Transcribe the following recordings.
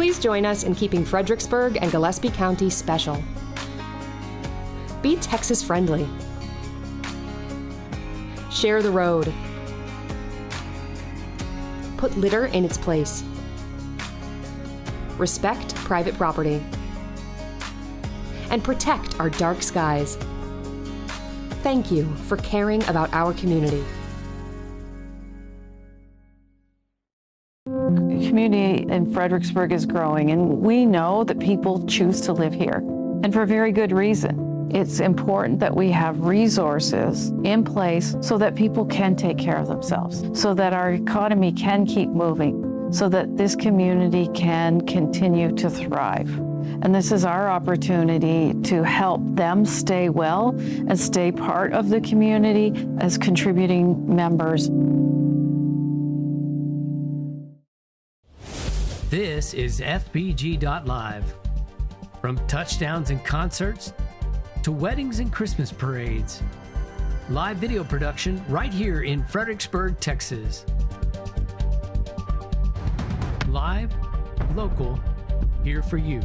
Please join us in keeping Fredericksburg and Gillespie County special. Be Texas friendly. Share the road. Put litter in its place. Respect private property. And protect our dark skies. Thank you for caring about our community. The community in Fredericksburg is growing, and we know that people choose to live here, and for a very good reason. It's important that we have resources in place so that people can take care of themselves, so that our economy can keep moving, so that this community can continue to thrive. And this is our opportunity to help them stay well and stay part of the community as contributing members. This is Fbg.Live. From touchdowns and concerts to weddings and Christmas parades. Live video production right here in Fredericksburg, Texas. Live, local, here for you.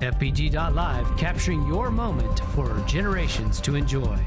Fbg.Live, capturing your moment for generations to enjoy.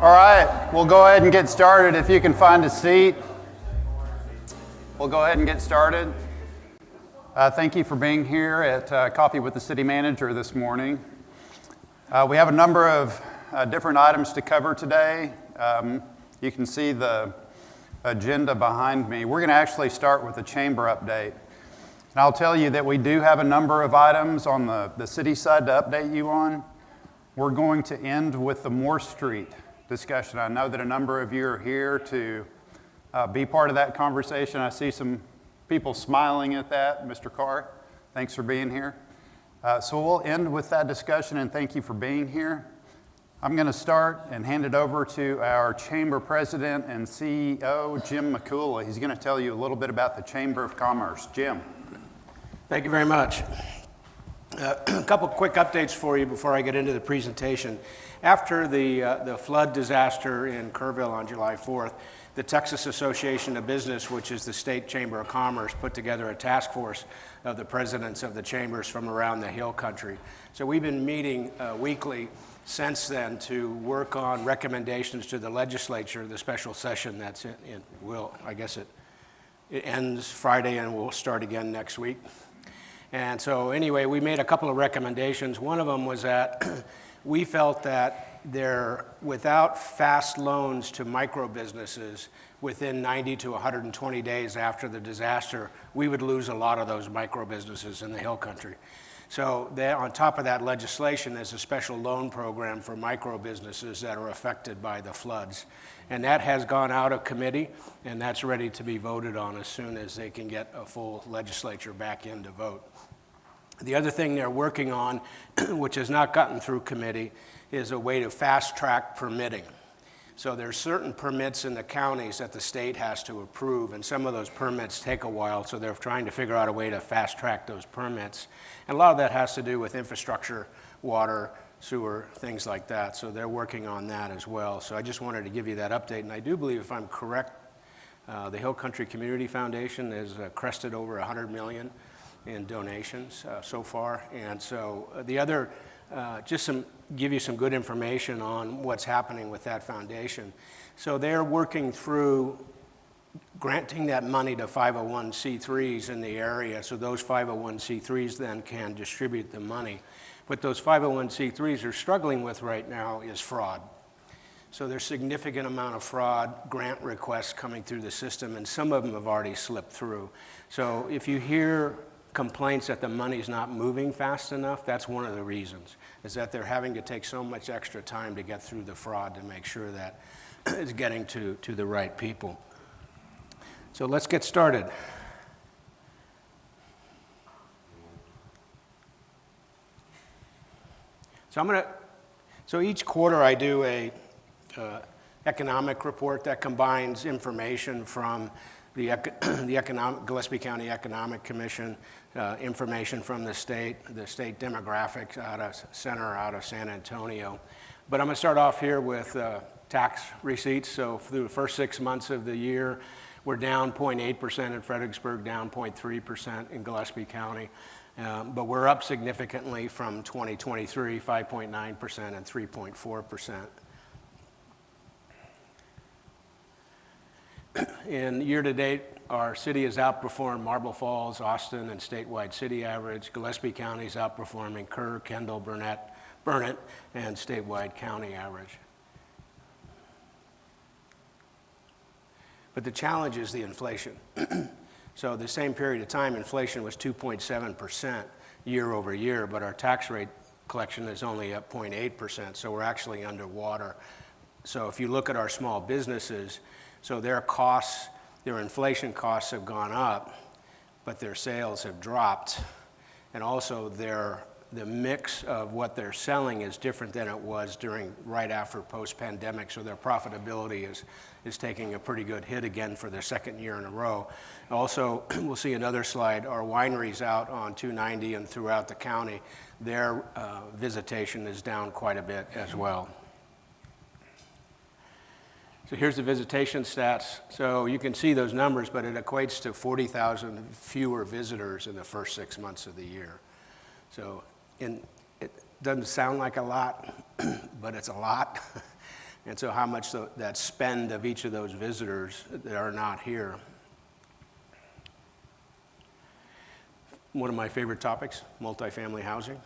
All right, we'll go ahead and get started. If you can find a seat, we'll go ahead and get started. Thank you for being here at Coffee with the City Manager this morning. We have a number of different items to cover today. You can see the agenda behind me. We're going to actually start with the chamber update. And I'll tell you that we do have a number of items on the city side to update you on. We're going to end with the Moore Street discussion. I know that a number of you are here to be part of that conversation. I see some people smiling at that. Mr. Carr, thanks for being here. So we'll end with that discussion, and thank you for being here. I'm going to start and hand it over to our Chamber President and CEO, Jim McCullough. He's going to tell you a little bit about the Chamber of Commerce. Jim. Thank you very much. A couple quick updates for you before I get into the presentation. After the flood disaster in Kerrville on July 4th, the Texas Association of Business, which is the state chamber of commerce, put together a task force of the presidents of the chambers from around the Hill Country. So we've been meeting weekly since then to work on recommendations to the legislature, the special session that's it ends Friday and we'll start again next week. And so anyway, we made a couple of recommendations. One of them was that we felt that without fast loans to micro businesses within 90 to 120 days after the disaster, we would lose a lot of those micro businesses in the Hill Country. So on top of that legislation, there's a special loan program for micro businesses that are affected by the floods. And that has gone out of committee, and that's ready to be voted on as soon as they can get a full legislature back in to vote. The other thing they're working on, which has not gotten through committee, is a way to fast-track permitting. So there's certain permits in the counties that the state has to approve, and some of those permits take a while, so they're trying to figure out a way to fast-track those permits. And a lot of that has to do with infrastructure, water, sewer, things like that. So they're working on that as well. So I just wanted to give you that update. And I do believe, if I'm correct, the Hill Country Community Foundation has crested over $100 million in donations so far. And so the other, give you some good information on what's happening with that foundation. So they're working through granting that money to 501c3s in the area, so those 501c3s then can distribute the money. What those 501c3s are struggling with right now is fraud. So there's significant amount of fraud grant requests coming through the system, and some of them have already slipped through. So if you hear complaints that the money's not moving fast enough, that's one of the reasons, is that they're having to take so much extra time to get through the fraud to make sure that it's getting to the right people. So let's get started. So each quarter I do a economic report that combines information from the Gillespie County Economic Commission, information from the state demographics out of San Antonio. But I'm going to start off here with tax receipts. So through the first 6 months of the year, we're down 0.8% in Fredericksburg, down 0.3% in Gillespie County. But we're up significantly from 2023, 5.9% and 3.4%. In year-to-date, our city has outperformed Marble Falls, Austin, and statewide city average. Gillespie County is outperforming Kerr, Kendall, Burnett, and statewide county average. But the challenge is the inflation. So the same period of time, inflation was 2.7% year over year, but our tax rate collection is only up 0.8%, so we're actually underwater. So if you look at our small businesses, so their costs, their inflation costs have gone up, but their sales have dropped. And also the mix of what they're selling is different than it was right after post-pandemic, so their profitability is taking a pretty good hit again for their second year in a row. Also, we'll see another slide, our wineries out on 290 and throughout the county, their visitation is down quite a bit as well. So here's the visitation stats. So you can see those numbers, but it equates to 40,000 fewer visitors in the first 6 months of the year. So it doesn't sound like a lot, but it's a lot. And so how much that spend of each of those visitors that are not here. One of my favorite topics, multifamily housing.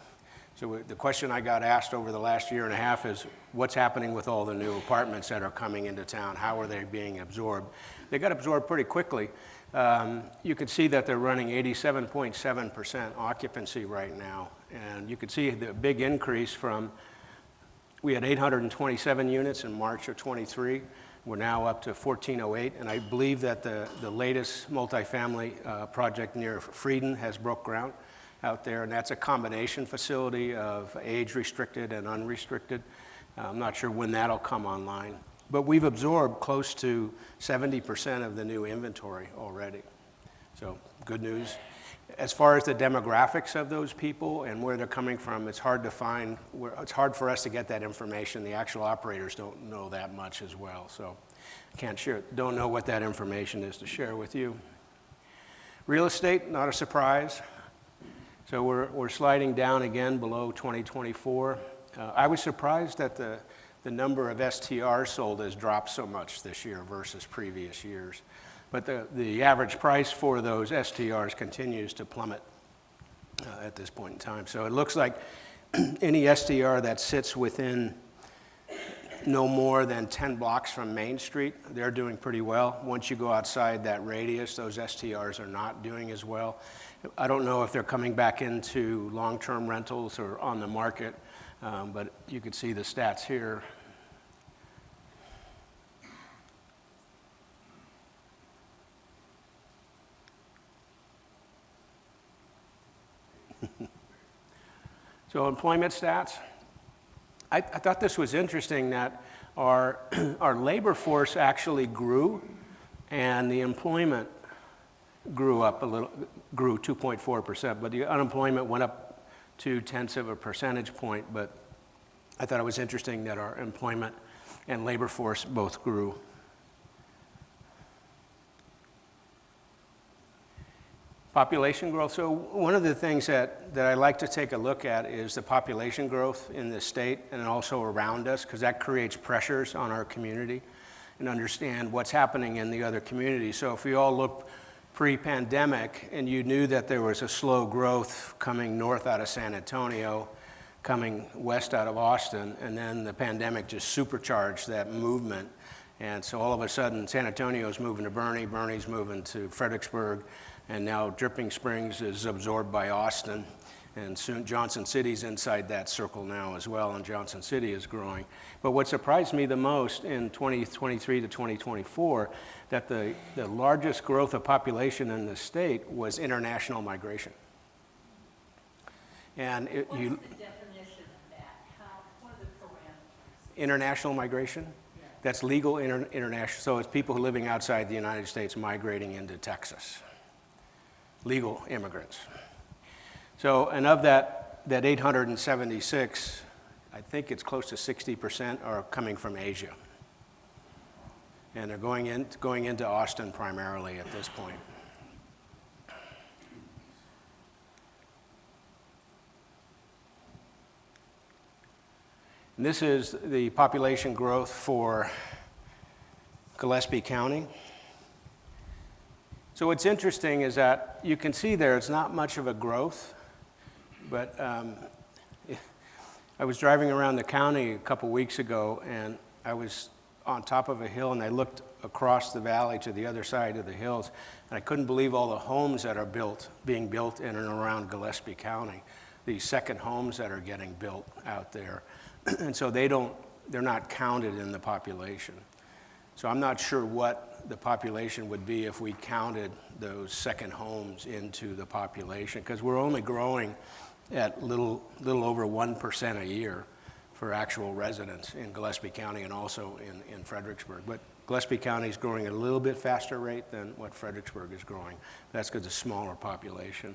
So the question I got asked over the last year and a half is, what's happening with all the new apartments that are coming into town? How are they being absorbed? They got absorbed pretty quickly. You can see that they're running 87.7% occupancy right now. And you can see the big increase from, we had 827 units in March of 23. We're now up to 1408. And I believe that the latest multifamily project near Frieden has broke ground out there, and that's a combination facility of age-restricted and unrestricted. I'm not sure when that'll come online, but we've absorbed close to 70% of the new inventory already. So good news. As far as the demographics of those people and where they're coming from, it's hard to find, it's hard for us to get that information. The actual operators don't know that much as well, so can't share, don't know what that information is to share with you. Real estate, not a surprise. So we're sliding down again below 2024. I was surprised that the number of STRs sold has dropped so much this year versus previous years. But the average price for those STRs continues to plummet at this point in time. So it looks like any STR that sits within no more than 10 blocks from Main Street, they're doing pretty well. Once you go outside that radius, those STRs are not doing as well. I don't know if they're coming back into long-term rentals or on the market, but you can see the stats here. So employment stats. I thought this was interesting that our labor force actually grew, and the employment grew up a little, grew 2.4%, but the unemployment went up 0.2 of a percentage point. But I thought it was interesting that our employment and labor force both grew. Population growth. So one of the things that I like to take a look at is the population growth in the state and also around us, because that creates pressures on our community, and understand what's happening in the other communities. So if we all look pre-pandemic and you knew that there was a slow growth coming north out of San Antonio, coming west out of Austin, and then the pandemic just supercharged that movement. And so all of a sudden San Antonio's moving to Bernie, Bernie's moving to Fredericksburg, and now Dripping Springs is absorbed by Austin, and soon Johnson City's inside that circle now as well, and Johnson City is growing. But what surprised me the most in 2023 to 2024, that the largest growth of population in the state was international migration. And What is the definition of that? What are the parameters? International migration? Yeah. That's legal international, so it's people living outside the United States migrating into Texas. Legal immigrants. So, and of that 876, I think it's close to 60% are coming from Asia. And they're going into Austin primarily at this point. And this is the population growth for Gillespie County. So what's interesting is that you can see there it's not much of a growth, but I was driving around the county a couple weeks ago, and I was on top of a hill, and I looked across the valley to the other side of the hills, and I couldn't believe all the homes that are being built in and around Gillespie County, these second homes that are getting built out there. And so they're not counted in the population. So I'm not sure what the population would be if we counted those second homes into the population, because we're only growing at little over 1% a year for actual residents in Gillespie County and also in Fredericksburg. But Gillespie County is growing at a little bit faster rate than what Fredericksburg is growing. That's because it's a smaller population.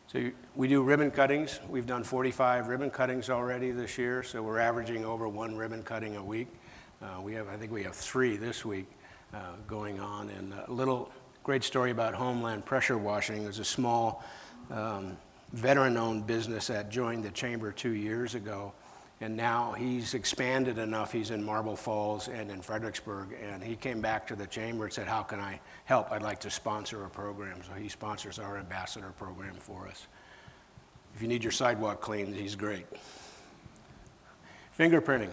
So we do ribbon cuttings. We've done 45 ribbon cuttings already this year, so we're averaging over 1 ribbon cutting a week. I think we have 3 this week going on. And a little great story about Homeland pressure washing. There's a small veteran-owned business that joined the chamber 2 years ago. And now he's expanded enough. He's in Marble Falls and in Fredericksburg. And he came back to the chamber and said, how can I help? I'd like to sponsor a program. So he sponsors our ambassador program for us. If you need your sidewalk cleaned, he's great. Fingerprinting.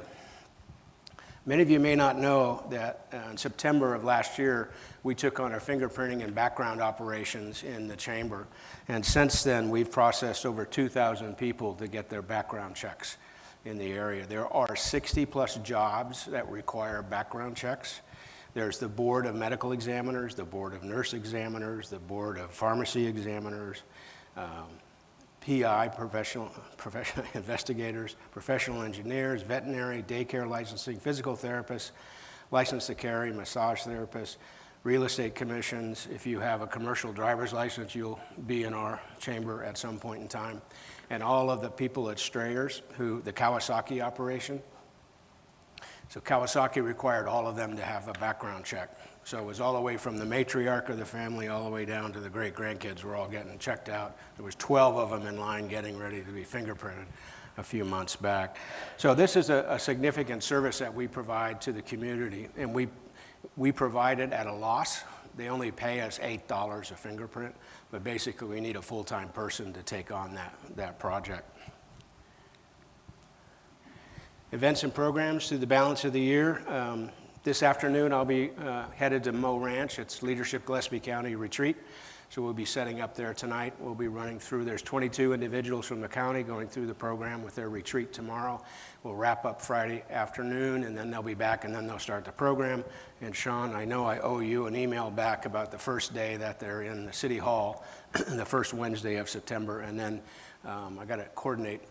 Many of you may not know that in September of last year, we took on our fingerprinting and background operations in the chamber. And since then, we've processed over 2,000 people to get their background checks in the area. There are 60 plus jobs that require background checks. There's the Board of Medical Examiners, the Board of Nurse Examiners, the Board of Pharmacy Examiners, PI, professional investigators, professional engineers, veterinary, daycare licensing, physical therapists, license to carry, massage therapists, real estate commissions. If you have a commercial driver's license, you'll be in our chamber at some point in time. And all of the people at Strayers, the Kawasaki operation. So Kawasaki required all of them to have a background check. So it was all the way from the matriarch of the family all the way down to the great-grandkids were all getting checked out. There was 12 of them in line getting ready to be fingerprinted a few months back. So this is a significant service that we provide to the community, and we provide it at a loss. They only pay us $8 a fingerprint, but basically we need a full-time person to take on that project. Events and programs through the balance of the year. This afternoon I'll be headed to Moe Ranch. It's Leadership Gillespie County Retreat. So we'll be setting up there tonight. We'll be running through, there's 22 individuals from the county going through the program with their retreat tomorrow. We'll wrap up Friday afternoon, and then they'll be back, and then they'll start the program. And Sean, I know I owe you an email back about the first day that they're in the City Hall, the first Wednesday of September, and then I got to coordinate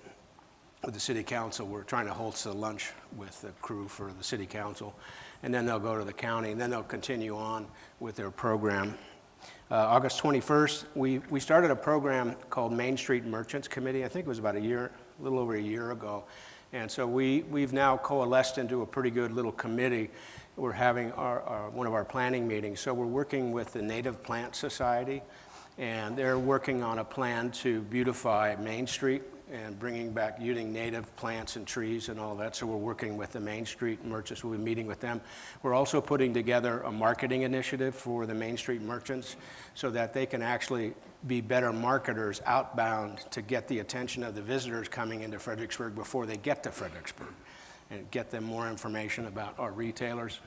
with the City Council. We're trying to host a lunch with the crew for the City Council, and then they'll go to the county, and then they'll continue on with their program. August 21st, we started a program called Main Street Merchants Committee. I think it was about a little over a year ago. And so we've now coalesced into a pretty good little committee. We're having one of our planning meetings. So we're working with the Native Plant Society, and they're working on a plan to beautify Main Street and bringing back using native plants and trees and all that. So we're working with the Main Street merchants. We'll be meeting with them. We're also putting together a marketing initiative for the Main Street merchants so that they can actually be better marketers outbound to get the attention of the visitors coming into Fredericksburg before they get to Fredericksburg and get them more information about our retailers.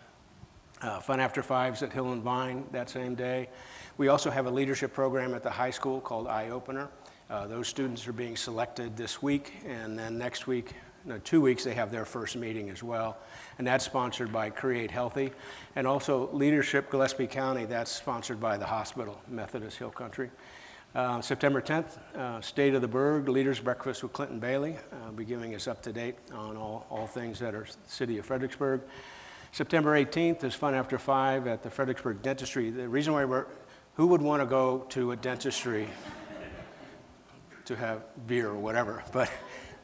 Fun After Fives at Hill and Vine that same day. We also have a leadership program at the high school called Eye Opener. Those students are being selected this week, and then next week, 2 weeks, they have their first meeting as well. And that's sponsored by Create Healthy. And also Leadership Gillespie County, that's sponsored by the hospital, Methodist Hill Country. September 10th, State of the Burg, Leaders Breakfast with Clinton Bailey. I'll be giving us up to date on all things that are the city of Fredericksburg. September 18th is Fun After 5 at the Fredericksburg Dentistry. The reason why who would want to go to a dentistry to have beer or whatever, but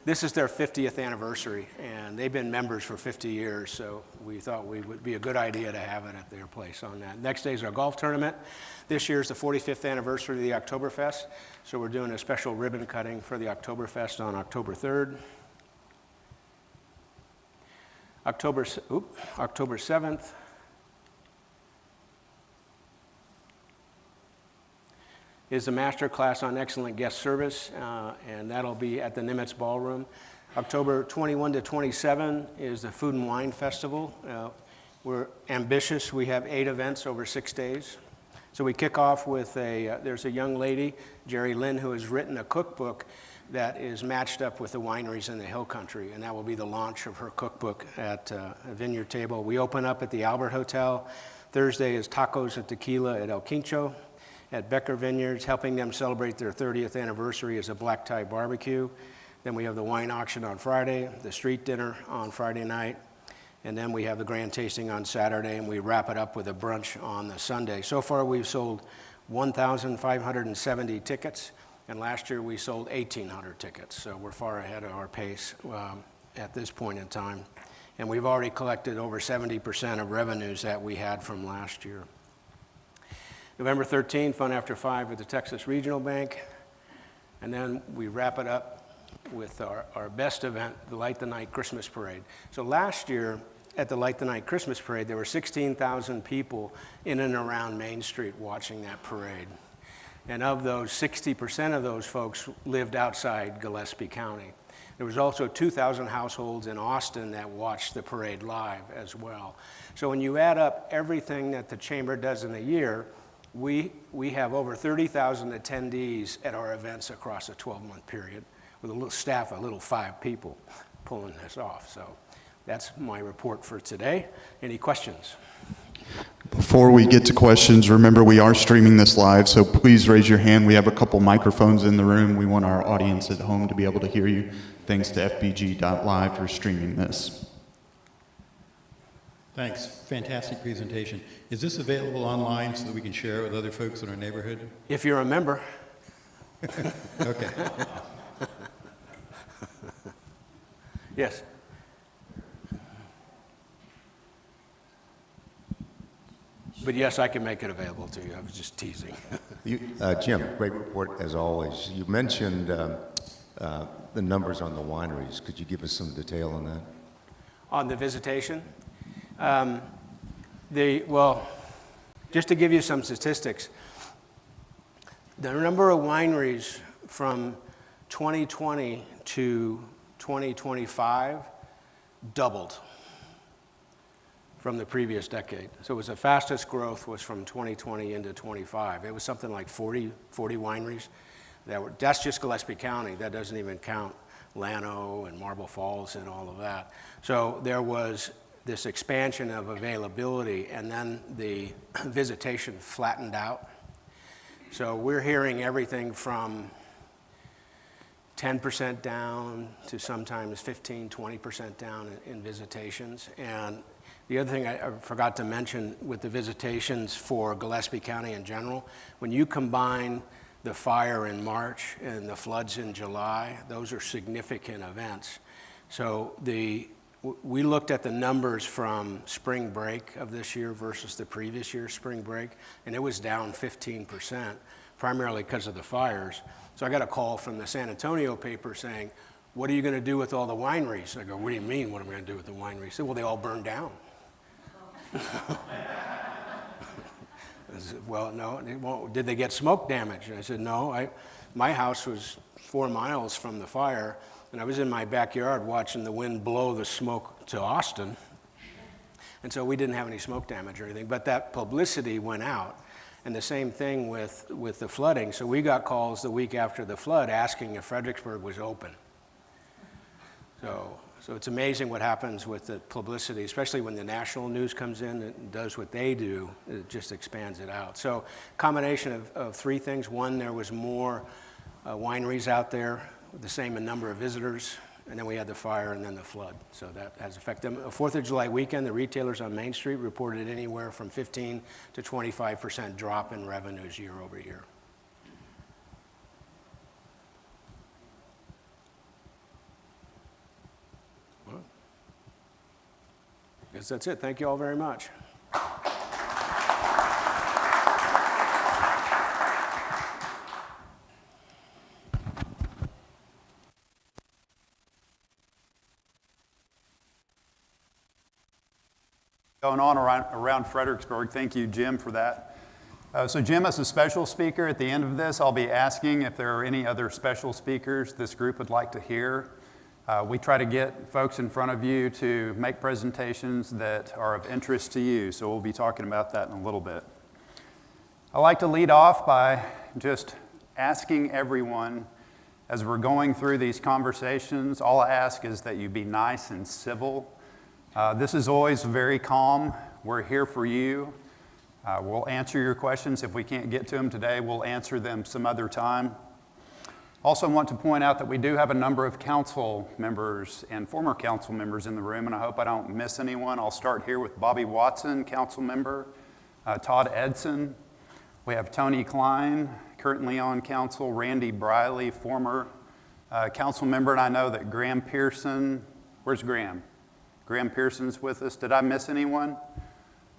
this is their 50th anniversary, and they've been members for 50 years, so we thought we would be a good idea to have it at their place on that. Next day is our golf tournament. This year is the 45th anniversary of the Oktoberfest, so we're doing a special ribbon cutting for the Oktoberfest on October 3rd. October 7th, is a master class on excellent guest service, and that'll be at the Nimitz Ballroom. October 21 to 27 is the Food and Wine Festival. We're ambitious. We have 8 events over 6 days. So we kick off with there's a young lady, Jerry Lynn, who has written a cookbook that is matched up with the wineries in the Hill Country, and that will be the launch of her cookbook at a Vineyard Table. We open up at the Albert Hotel. Thursday is Tacos and Tequila at El Quincho. At Becker Vineyards, helping them celebrate their 30th anniversary is a black tie barbecue. Then we have the wine auction on Friday, the street dinner on Friday night, and then we have the grand tasting on Saturday, and we wrap it up with a brunch on the Sunday. So far, we've sold 1,570 tickets, and last year we sold 1,800 tickets, so we're far ahead of our pace at this point in time. And we've already collected over 70% of revenues that we had from last year. November 13th, Fun After 5 at the Texas Regional Bank. And then we wrap it up with our best event, the Light the Night Christmas Parade. So last year at the Light the Night Christmas Parade, there were 16,000 people in and around Main Street watching that parade. And of those, 60% of those folks lived outside Gillespie County. There was also 2,000 households in Austin that watched the parade live as well. So when you add up everything that the Chamber does in a year, we have over 30,000 attendees at our events across a 12-month period with a little staff, a little 5 people pulling this off. So that's my report for today. Any questions? Before we get to questions, remember we are streaming this live, so please raise your hand. We have a couple microphones in the room. We want our audience at home to be able to hear you. Thanks to Fbg.Live for streaming this. Thanks. Fantastic presentation. Is this available online so that we can share it with other folks in our neighborhood? If you're a member. Okay. Yes. But yes, I can make it available to you. I was just teasing. Jim, great report as always. You mentioned the numbers on the wineries. Could you give us some detail on that? On the visitation? Well, just to give you some statistics, the number of wineries from 2020 to 2025 doubled from the previous decade. So it was the fastest growth was from 2020 into 25. It was something like 40 wineries. That's just Gillespie County. That doesn't even count Llano and Marble Falls and all of that. So there was this expansion of availability, and then the visitation flattened out. So we're hearing everything from 10% down to sometimes 15, 20% down in visitations. And the other thing I forgot to mention with the visitations for Gillespie County in general, when you combine the fire in March and the floods in July, those are significant events. So we looked at the numbers from spring break of this year versus the previous year's spring break, and it was down 15%, primarily because of the fires. So I got a call from the San Antonio paper saying, "What are you going to do with all the wineries?" I go, "What do you mean, what am I going to do with the wineries?" They said, "Well, they all burned down." I said, "Well, no, they won't. Did they get smoke damage?" And I said, "No, my house was 4 miles from the fire, and I was in my backyard watching the wind blow the smoke to Austin. And so we didn't have any smoke damage or anything, but that publicity went out. And the same thing with the flooding. So we got calls the week after the flood asking if Fredericksburg was open. So it's amazing what happens with the publicity, especially when the national news comes in and does what they do, it just expands it out. So combination of 3 things. One, there was more wineries out there, the same number of visitors, and then we had the fire and then the flood. So that has affected them. A 4th of July weekend, the retailers on Main Street reported anywhere from 15 to 25% drop in revenues year over year. Well, I guess that's it. Thank you all very much. Going on around Fredericksburg. Thank you, Jim, for that. So Jim is a special speaker. At the end of this, I'll be asking if there are any other special speakers this group would like to hear. We try to get folks in front of you to make presentations that are of interest to you, so we'll be talking about that in a little bit. I like to lead off by just asking everyone, as we're going through these conversations, all I ask is that you be nice and civil. This is always very calm. We're here for you. We'll answer your questions. If we can't get to them today, we'll answer them some other time. Also want to point out that we do have a number of council members and former council members in the room, and I hope I don't miss anyone. I'll start here with Bobby Watson, council member, Todd Edson. We have Tony Klein, currently on council, Randy Briley, former council member, and I know that Graham Pearson, where's Graham? Graham Pearson's with us. Did I miss anyone?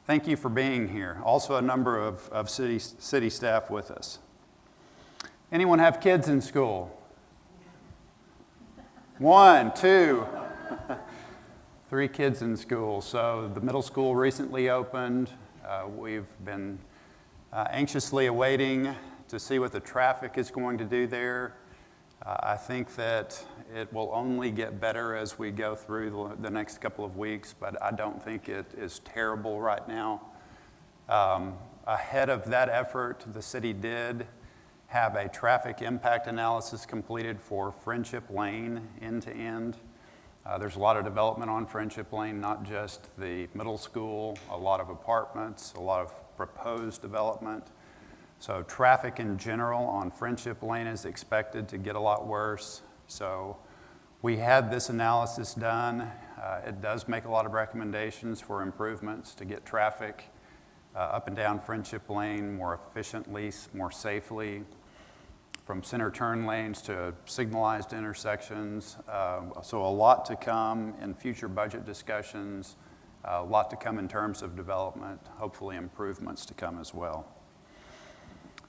Thank you for being here. Also a number of city staff with us. Anyone have kids in school? 1, 2, 3 kids in school. So the middle school recently opened. We've been anxiously awaiting to see what the traffic is going to do there. I think that it will only get better as we go through the next couple of weeks, but I don't think it is terrible right now. Ahead of that effort, the city did have a traffic impact analysis completed for Friendship Lane end to end. There's a lot of development on Friendship Lane, not just the middle school, a lot of apartments, a lot of proposed development. So traffic in general on Friendship Lane is expected to get a lot worse. So we had this analysis done. It does make a lot of recommendations for improvements to get traffic up and down Friendship Lane more efficiently, more safely, from center turn lanes to signalized intersections. So a lot to come in future budget discussions, a lot to come in terms of development, hopefully improvements to come as well.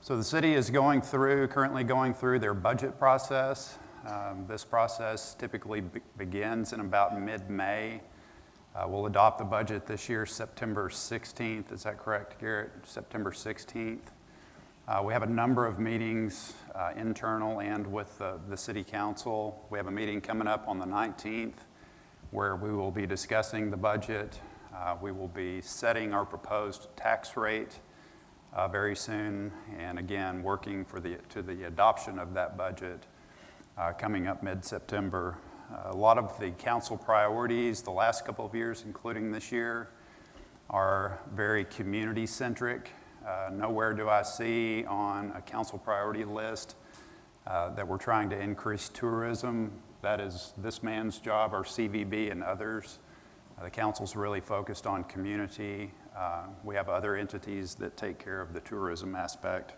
So the city is currently going through their budget process. This process typically begins in about mid-May. We'll adopt the budget this year, September 16th. Is that correct, Garrett? September 16th. We have a number of meetings, internal and with the city council. We have a meeting coming up on the 19th where we will be discussing the budget. We will be setting our proposed tax rate very soon, and again, working to the adoption of that budget coming up mid-September. A lot of the council priorities the last couple of years, including this year, are very community-centric. Nowhere do I see on a council priority list that we're trying to increase tourism. That is this man's job, our CVB and others. The council's really focused on community. We have other entities that take care of the tourism aspect.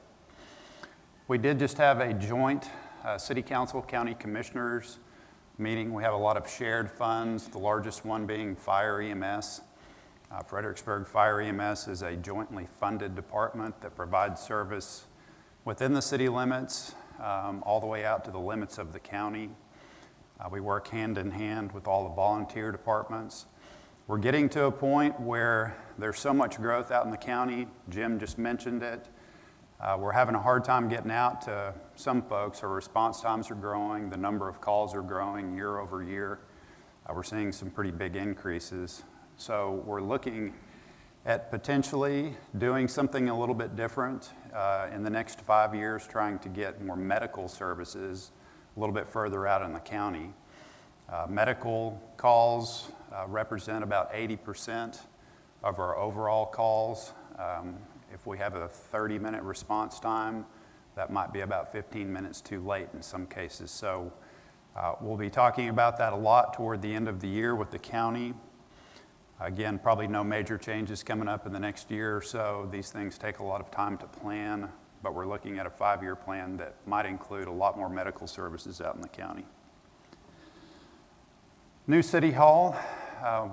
We did just have a joint city council, county commissioners meeting. We have a lot of shared funds, the largest one being Fire EMS. Fredericksburg Fire EMS is a jointly funded department that provides service within the city limits, all the way out to the limits of the county. We work hand in hand with all the volunteer departments. We're getting to a point where there's so much growth out in the county. Jim just mentioned it. We're having a hard time getting out to some folks. Our response times are growing. The number of calls are growing year over year. We're seeing some pretty big increases. So we're looking at potentially doing something a little bit different in the next 5 years, trying to get more medical services a little bit further out in the county. Medical calls represent about 80% of our overall calls. If we have a 30-minute response time, that might be about 15 minutes too late in some cases. So we'll be talking about that a lot toward the end of the year with the county. Again, probably no major changes coming up in the next year or so. These things take a lot of time to plan, but we're looking at a 5-year plan that might include a lot more medical services out in the county. New City Hall,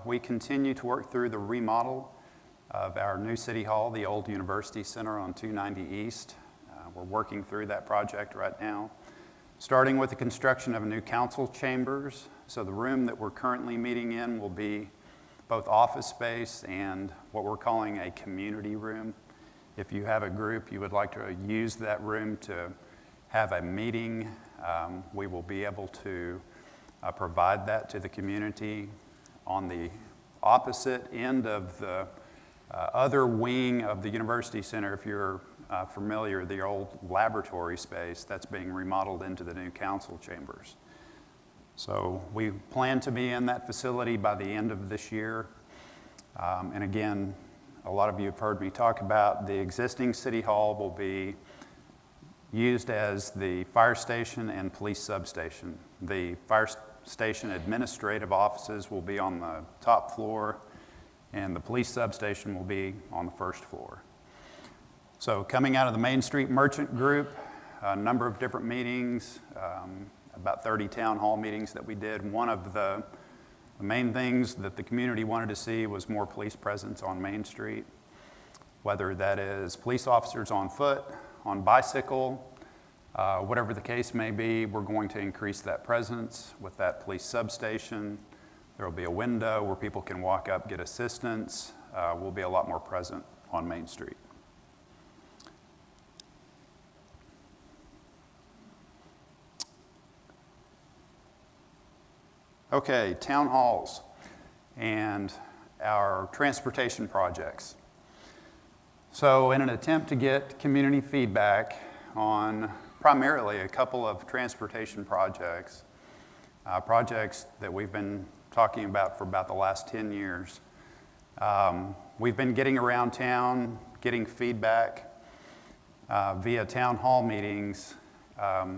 we continue to work through the remodel of our new City Hall, the old University Center on 290 East. We're working through that project right now, starting with the construction of a new council chambers. So the room that we're currently meeting in will be both office space and what we're calling a community room. If you have a group you would like to use that room to have a meeting, we will be able to provide that to the community. On the opposite end of the other wing of the University Center, if you're familiar, the old laboratory space, that's being remodeled into the new council chambers. So we plan to be in that facility by the end of this year. And again, a lot of you have heard me talk about the existing City Hall will be used as the fire station and police substation. The fire station administrative offices will be on the top floor, and the police substation will be on the first floor. So coming out of the Main Street Merchant Group, a number of different meetings, about 30 town hall meetings that we did. One of the main things that the community wanted to see was more police presence on Main Street, whether that is police officers on foot, on bicycle, Whatever the case may be, we're going to increase that presence with that police substation. There will be a window where people can walk up, get assistance. We'll be a lot more present on Main Street. Okay, town halls and our transportation projects. So in an attempt to get community feedback on primarily a couple of transportation projects, projects that we've been talking about for about the last 10 years, we've been getting around town, getting feedback via town hall meetings, a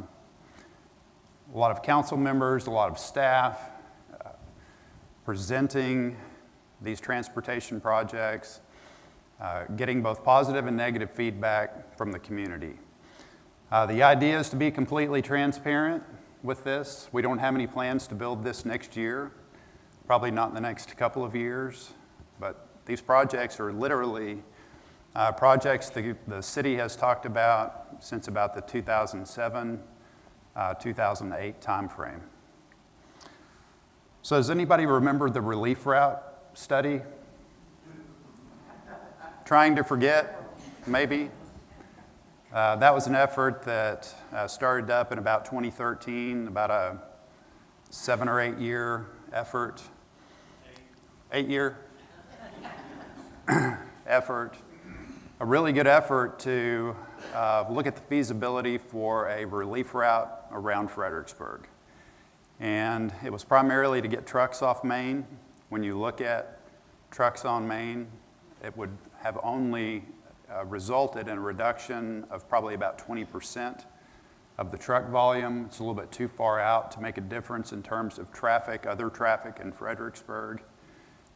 lot of council members, a lot of staff, presenting these transportation projects, getting both positive and negative feedback from the community. The idea is to be completely transparent with this. We don't have any plans to build this next year, probably not in the next couple of years, but these projects are literally projects the city has talked about since about the 2007, 2008 timeframe. So does anybody remember the relief route study? Trying to forget, maybe? That was an effort that started up in about 2013, about a 7 or 8 year effort. 8 year effort. A really good effort to look at the feasibility for a relief route around Fredericksburg. And it was primarily to get trucks off Main. When you look at trucks on Main, it would have only resulted in a reduction of probably about 20% of the truck volume. It's a little bit too far out to make a difference in terms of traffic, other traffic in Fredericksburg.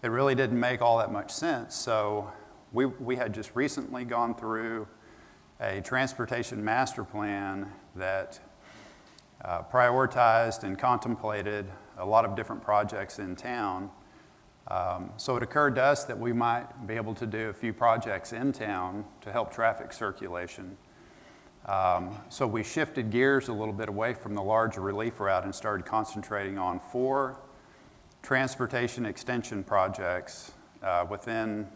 It really didn't make all that much sense. So we had just recently gone through a transportation master plan that prioritized and contemplated a lot of different projects in town. So it occurred to us that we might be able to do a few projects in town to help traffic circulation. So we shifted gears a little bit away from the large relief route and started concentrating on 4 transportation extension projects within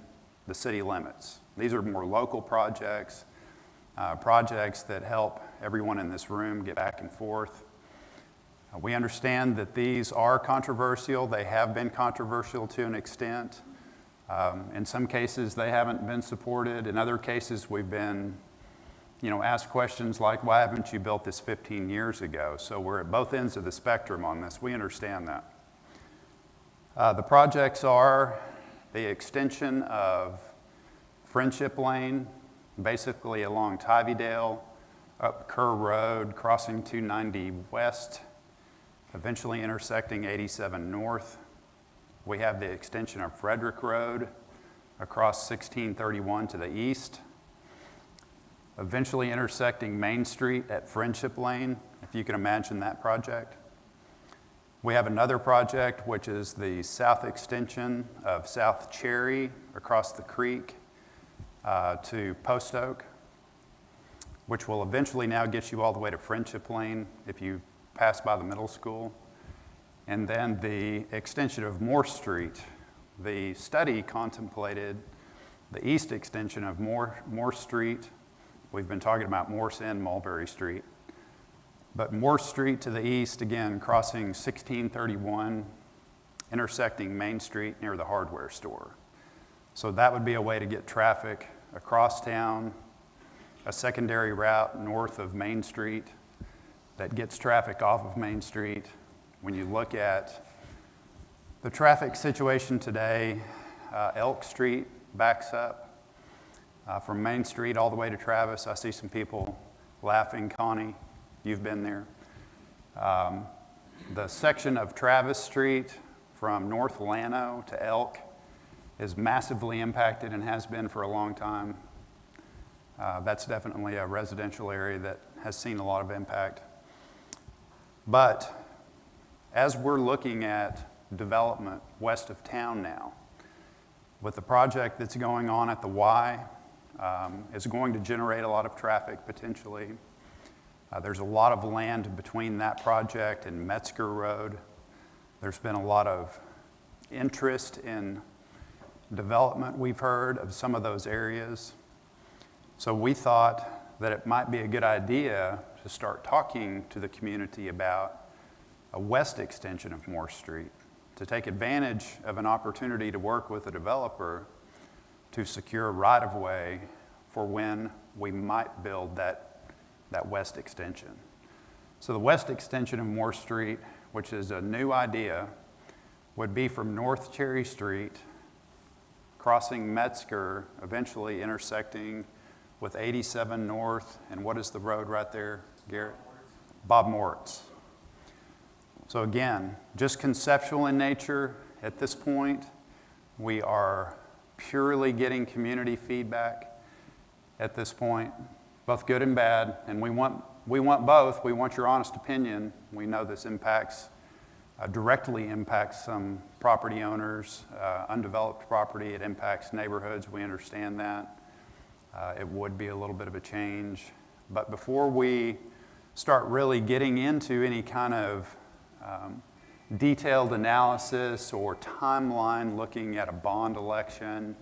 the city limits. These are more local projects, projects that help everyone in this room get back and forth. We understand that these are controversial. They have been controversial to an extent. In some cases, they haven't been supported. In other cases, we've been, asked questions like, why haven't you built this 15 years ago? So we're at both ends of the spectrum on this. We understand that. The projects are the extension of Friendship Lane, basically along Tivydale, up Kerr Road, crossing 290 West, eventually intersecting 87 North. We have the extension of Frederick Road across 1631 to the east, eventually intersecting Main Street at Friendship Lane, if you can imagine that project. We have another project, which is the south extension of South Cherry across the creek to Post Oak, which will eventually now get you all the way to Friendship Lane if you pass by the middle school. And then the extension of Morse Street. The study contemplated the east extension of Morse Street. We've been talking about Morse and Mulberry Street. But Morse Street to the east, again, crossing 1631, intersecting Main Street near the hardware store. So that would be a way to get traffic across town, a secondary route north of Main Street that gets traffic off of Main Street. When you look at the traffic situation today, Elk Street backs up from Main Street all the way to Travis. I see some people laughing. Connie, you've been there. The section of Travis Street from North Llano to Elk is massively impacted and has been for a long time. That's definitely a residential area that has seen a lot of impact. But as we're looking at development west of town now, with the project that's going on at the Y, is going to generate a lot of traffic potentially. There's a lot of land between that project and Metzger Road. There's been a lot of interest in development, we've heard, of some of those areas. So we thought that it might be a good idea to start talking to the community about a west extension of Moore Street, to take advantage of an opportunity to work with a developer to secure right-of-way for when we might build that west extension. So the west extension of Moore Street, which is a new idea, would be from North Cherry Street, crossing Metzger, eventually intersecting with 87 North, and what is the road right there, Garrett? Bob Moritz. So again, just conceptual in nature at this point. We are purely getting community feedback at this point, both good and bad, and we want both. We want your honest opinion. We know this directly impacts some property owners, undeveloped property. It impacts neighborhoods. We understand that. It would be a little bit of a change. But before we start really getting into any kind of detailed analysis or timeline looking at a bond election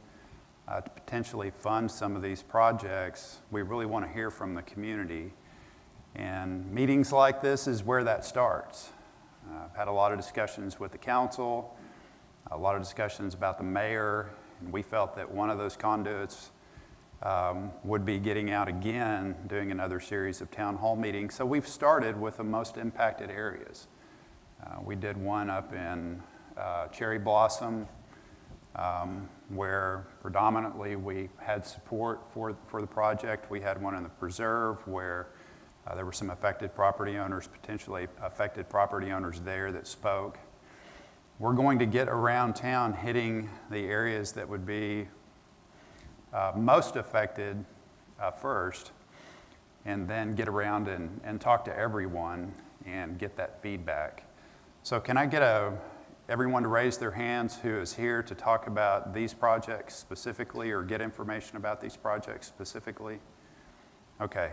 to potentially fund some of these projects, we really want to hear from the community. And meetings like this is where that starts. I've had a lot of discussions with the council, a lot of discussions about the mayor, and we felt that one of those conduits would be getting out again, doing another series of town hall meetings. So we've started with the most impacted areas. We did one up in Cherry Blossom, where predominantly we had support for the project. We had one in the Preserve where there were some affected property owners, potentially affected property owners there that spoke. We're going to get around town hitting the areas that would be most affected first, and then get around and talk to everyone and get that feedback. So can I get everyone to raise their hands who is here to talk about these projects specifically or get information about these projects specifically? Okay.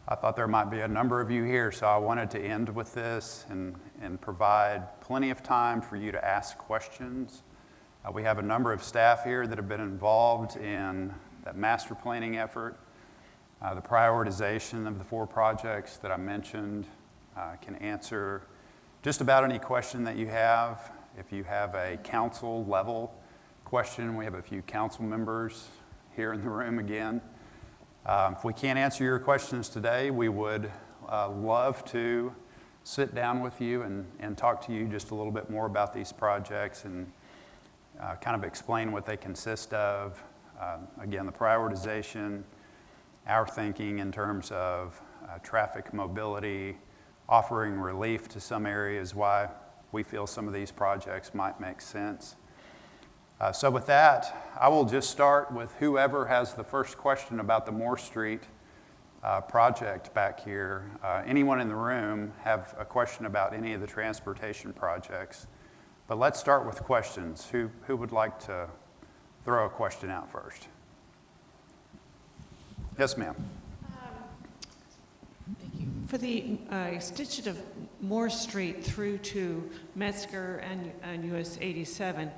I thought there might be a number of you here, so I wanted to end with this and provide plenty of time for you to ask questions. We have a number of staff here that have been involved in that master planning effort. The prioritization of the 4 projects that I mentioned can answer just about any question that you have. If you have a council level question, we have a few council members here in the room again. If we can't answer your questions today, we would love to sit down with you and talk to you just a little bit more about these projects and kind of explain what they consist of. Again, the prioritization, our thinking in terms of traffic mobility, offering relief to some areas, why we feel some of these projects might make sense. So with that, I will just start with whoever has the first question about the Moore Street project back here. Anyone in the room have a question about any of the transportation projects? But let's start with questions. Who would like to throw a question out first? Yes, ma'am. Thank you. For the extension of Moore Street through to Metzger and US 87,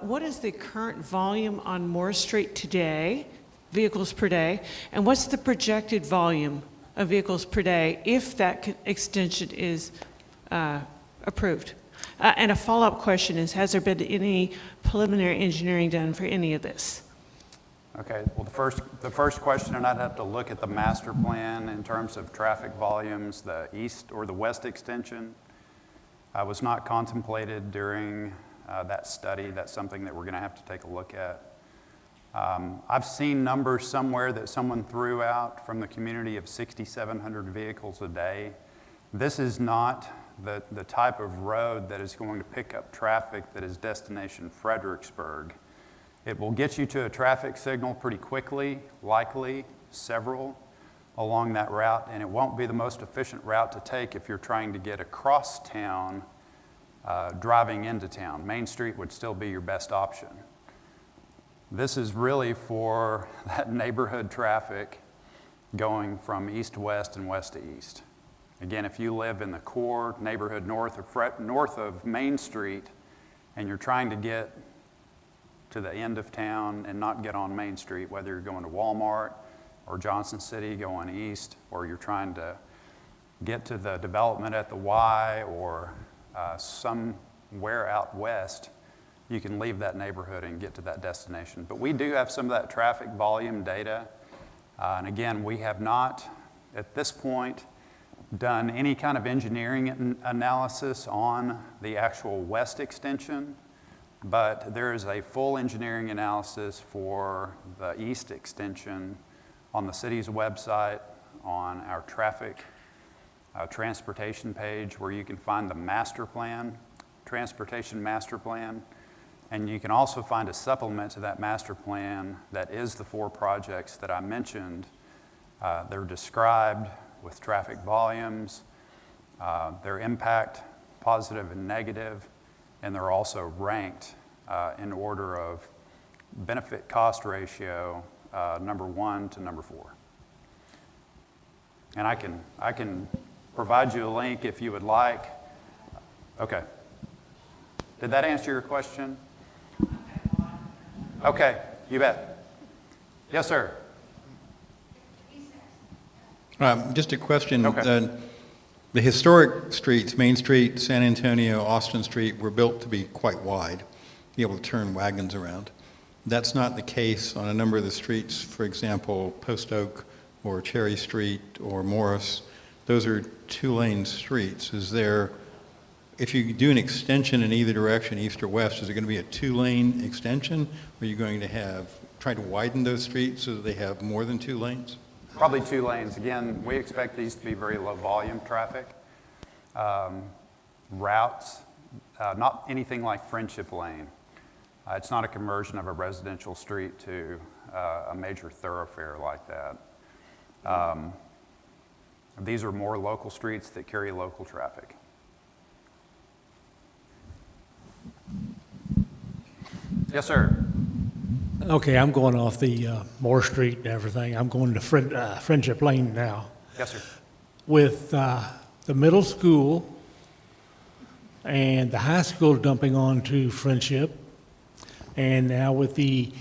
what is the current volume on Moore Street today, vehicles per day, and what's the projected volume of vehicles per day if that extension is approved? And a follow-up question is, has there been any preliminary engineering done for any of this? Okay, well, the first question, and I'd have to look at the master plan in terms of traffic volumes, the east or the west extension was not contemplated during that study. That's something that we're going to have to take a look at. I've seen numbers somewhere that someone threw out from the community of 6,700 vehicles a day. This is not the type of road that is going to pick up traffic that is destination Fredericksburg. It will get you to a traffic signal pretty quickly, likely several along that route, and it won't be the most efficient route to take if you're trying to get across town, driving into town. Main Street would still be your best option. This is really for that neighborhood traffic going from east to west and west to east. Again, if you live in the core neighborhood north of Main Street and you're trying to get to the end of town and not get on Main Street, whether you're going to Walmart or Johnson City going east, or you're trying to get to the development at the Y or somewhere out west, you can leave that neighborhood and get to that destination. But we do have some of that traffic volume data. And again, we have not, at this point, done any kind of engineering analysis on the actual west extension, but there is a full engineering analysis for the east extension on the city's website, on our traffic transportation page, where you can find the master plan, transportation master plan, and you can also find a supplement to that master plan that is the 4 projects that I mentioned. They're described with traffic volumes, their impact, positive and negative, and they're also ranked in order of benefit cost ratio, number 1 to number 4. And I can provide you a link if you would like. Okay. Did that answer your question? Okay, you bet. Yes, sir. Just a question. Okay. The historic streets, Main Street, San Antonio, Austin Street, were built to be quite wide, to be able to turn wagons around. That's not the case on a number of the streets, for example, Post Oak or Cherry Street or Morris. Those are 2-lane streets. Is there, if you do an extension in either direction, east or west, is it going to be a 2-lane extension? Or are you going to try to widen those streets so that they have more than 2 lanes? Probably 2 lanes. Again, we expect these to be very low volume traffic. Routes, not anything like Friendship Lane. It's not a conversion of a residential street to a major thoroughfare like that. These are more local streets that carry local traffic. Yes, sir. Okay, I'm going off the Moore Street and everything. I'm going to Friendship Lane now. Yes, sir. With the middle school and the high school dumping onto Friendship, and now with the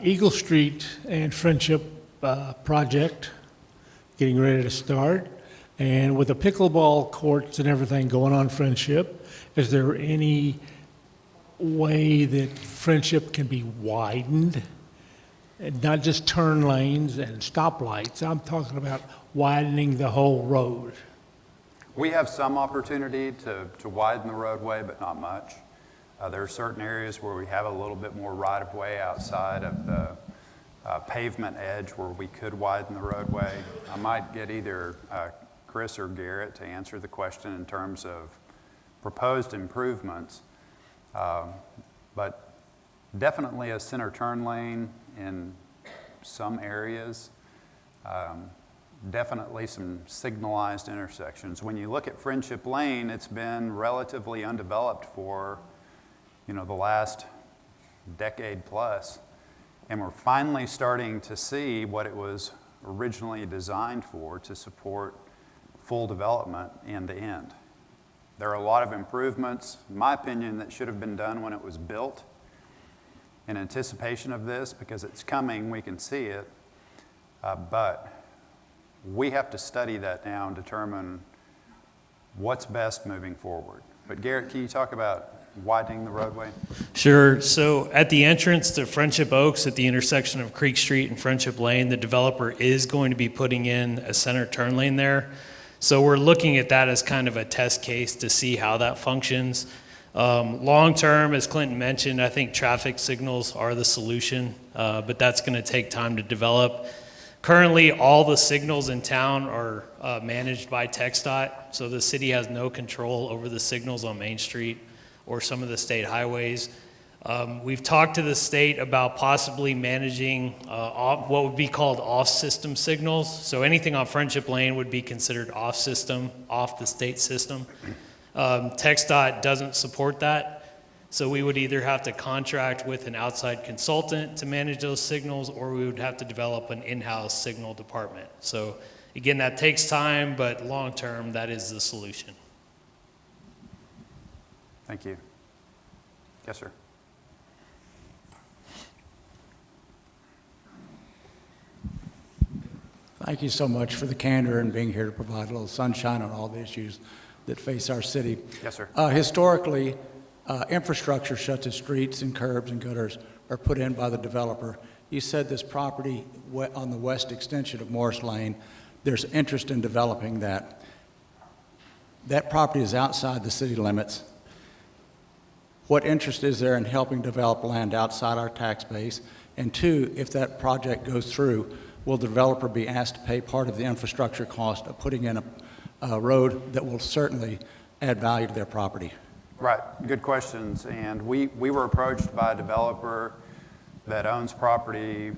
Eagle Street and Friendship project getting ready to start, and with the pickleball courts and everything going on Friendship, is there any way that Friendship can be widened, and not just turn lanes and stoplights? I'm talking about widening the whole road. We have some opportunity to widen the roadway, but not much. There are certain areas where we have a little bit more right-of-way outside of the pavement edge where we could widen the roadway. I might get either Chris or Garrett to answer the question in terms of proposed improvements. But definitely a center turn lane in some areas. Definitely some signalized intersections. When you look at Friendship Lane, it's been relatively undeveloped for, the last decade plus. And we're finally starting to see what it was originally designed for, to support full development end to end. There are a lot of improvements, in my opinion, that should have been done when it was built in anticipation of this, because it's coming, we can see it, but we have to study that now and determine what's best moving forward. But Garrett, can you talk about widening the roadway? Sure. So at the entrance to Friendship Oaks at the intersection of Creek Street and Friendship Lane, the developer is going to be putting in a center turn lane there. So we're looking at that as kind of a test case to see how that functions. Long term, as Clinton mentioned, I think traffic signals are the solution, but that's going to take time to develop. Currently, all the signals in town are managed by TxDOT, so the city has no control over the signals on Main Street or some of the state highways. We've talked to the state about possibly managing what would be called off-system signals. So anything on Friendship Lane would be considered off-system, off the state system. TxDOT doesn't support that. So we would either have to contract with an outside consultant to manage those signals, or we would have to develop an in-house signal department. So again, that takes time, but long-term, that is the solution. Thank you. Yes, sir. Thank you so much for the candor and being here to provide a little sunshine on all the issues that face our city. Yes, sir. Historically, infrastructure such as streets and curbs and gutters are put in by the developer. You said this property on the west extension of Morris Lane, there's interest in developing that. That property is outside the city limits. What interest is there in helping develop land outside our tax base? And two, if that project goes through, will the developer be asked to pay part of the infrastructure cost of putting in a road that will certainly add value to their property? Right, good questions. And we were approached by a developer that owns property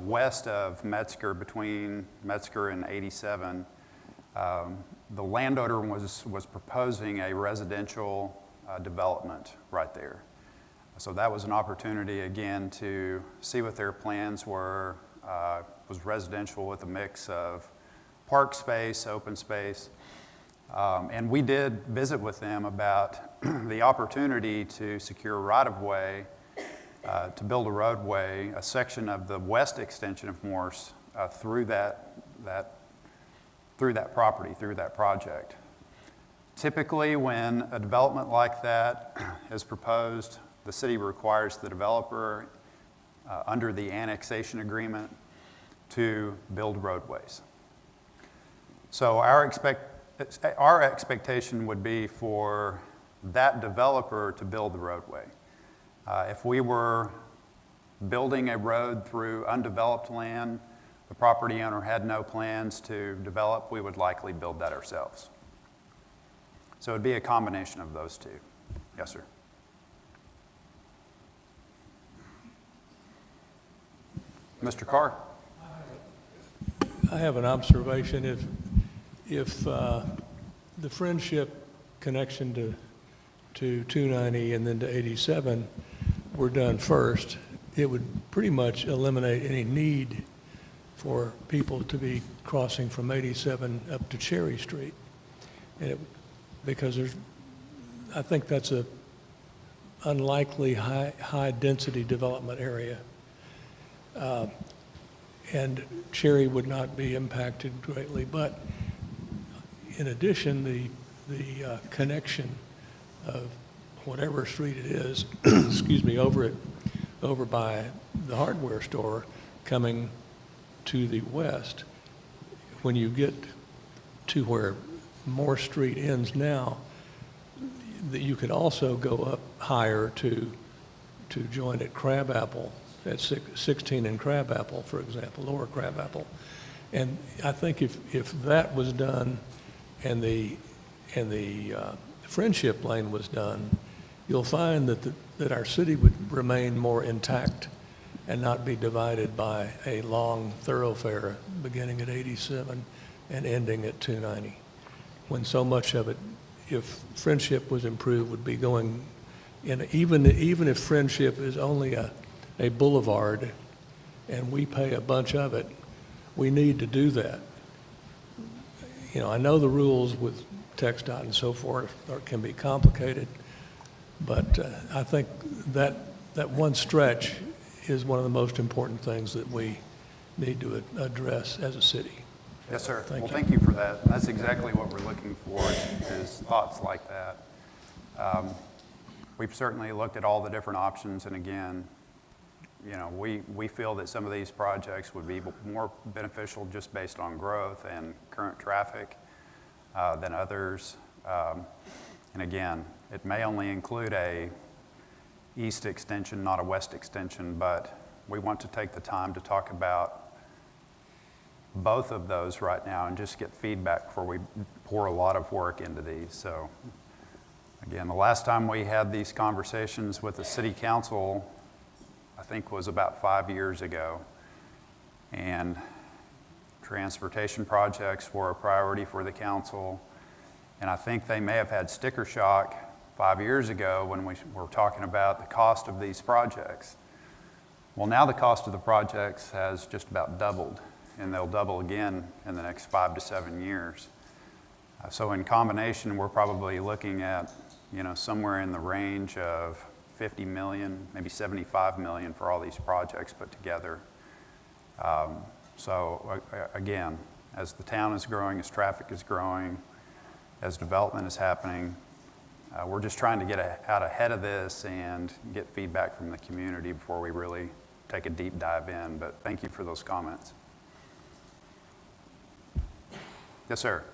west of Metzger, between Metzger and 87. The landowner was proposing a residential development right there. So that was an opportunity, again, to see what their plans were. Was residential with a mix of park space, open space. And we did visit with them about the opportunity to secure right-of-way to build a roadway, a section of the west extension of Morse through that property, through that project. Typically, when a development like that is proposed, the city requires the developer under the annexation agreement to build roadways. So our expectation would be for that developer to build the roadway. If we were building a road through undeveloped land, the property owner had no plans to develop, we would likely build that ourselves. So it'd be a combination of those two. Yes, sir. Mr. Carr. I have an observation. If the Friendship connection to 290 and then to 87 were done first, it would pretty much eliminate any need for people to be crossing from 87 up to Cherry Street. And because I think that's a unlikely high density development area. And Cherry would not be impacted greatly, but in addition, the connection of whatever street it is, excuse me, over by the hardware store coming to the west, when you get to where Morse Street ends now, that you could also go up higher to join at Crabapple, at 16 in Crabapple, for example, lower Crabapple. And I think if that was done and the Friendship Lane was done, you'll find that our city would remain more intact and not be divided by a long thoroughfare beginning at 87 and ending at 290. When so much of it, if Friendship was improved, would be going in, even if Friendship is only a boulevard and we pay a bunch of it, we need to do that. You know, I know the rules with TxDOT and so forth can be complicated, but I think that one stretch is one of the most important things that we need to address as a city. Yes, sir. Thank you for that. That's exactly what we're looking for, is thoughts like that. We've certainly looked at all the different options, and again, you know, we feel that some of these projects would be more beneficial just based on growth and current traffic than others. And again, it may only include a east extension, not a west extension, but we want to take the time to talk about both of those right now and just get feedback before we pour a lot of work into these. So again, the last time we had these conversations with the city council, I think was about 5 years ago, and transportation projects were a priority for the council, and I think they may have had sticker shock 5 years ago when we were talking about the cost of these projects. Well, now the cost of the projects has just about doubled, and they'll double again in the next 5 to 7 years. So in combination, we're probably looking at, somewhere in the range of 50 million, maybe 75 million for all these projects put together. So again, as the town is growing, as traffic is growing, as development is happening, we're just trying to get out ahead of this and get feedback from the community before we really take a deep dive in. But thank you for those comments. Yes, sir.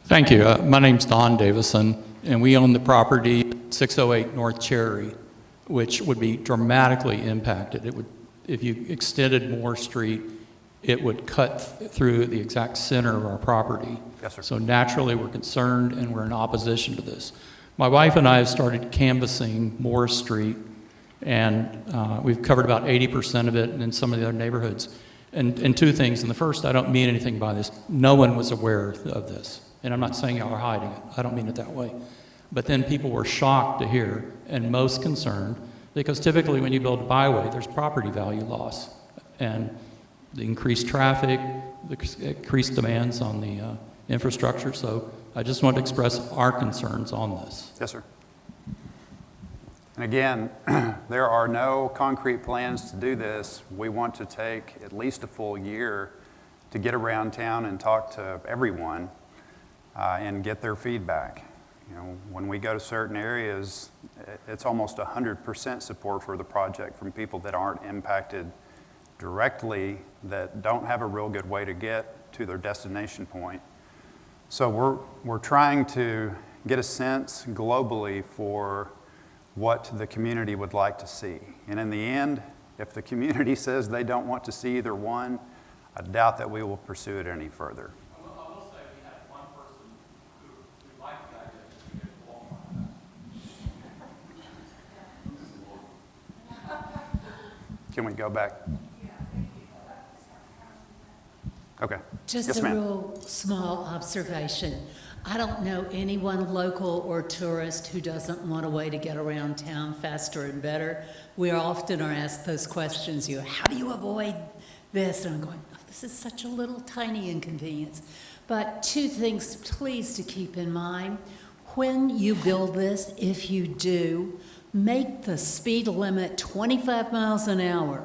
Thank you. My name's Don Davison, and we own the property 608 North Cherry, which would be dramatically impacted. It would, if you extended Moore Street, it would cut through the exact center of our property. Yes, sir. So naturally, we're concerned and we're in opposition to this. My wife and I have started canvassing Moore Street, and we've covered about 80% of it and in some of the other neighborhoods. And two things. And the first, I don't mean anything by this. No one was aware of this. And I'm not saying y'all are hiding it. I don't mean it that way. But then people were shocked to hear and most concerned, because typically when you build a byway, there's property value loss. And the increased traffic, the increased demands on the infrastructure. So I just want to express our concerns on this. Yes, sir. And again, there are no concrete plans to do this. We want to take at least a full year to get around town and talk to everyone and get their feedback. When we go to certain areas, it's almost 100% support for the project from people that aren't impacted directly, that don't have a real good way to get to their destination point. So we're trying to get a sense globally for what the community would like to see. And in the end, if the community says they don't want to see either one, I doubt that we will pursue it any further. I will say we had one person who liked the idea that we get Walmart. Can we go back? Okay. Just Yes, a ma'am. real small observation. I don't know anyone local or tourist who doesn't want a way to get around town faster and better. We often are asked those questions, how do you avoid this? And I'm going, oh, this is such a little tiny inconvenience. But two things, please, to keep in mind. When you build this, if you do, make the speed limit 25 miles an hour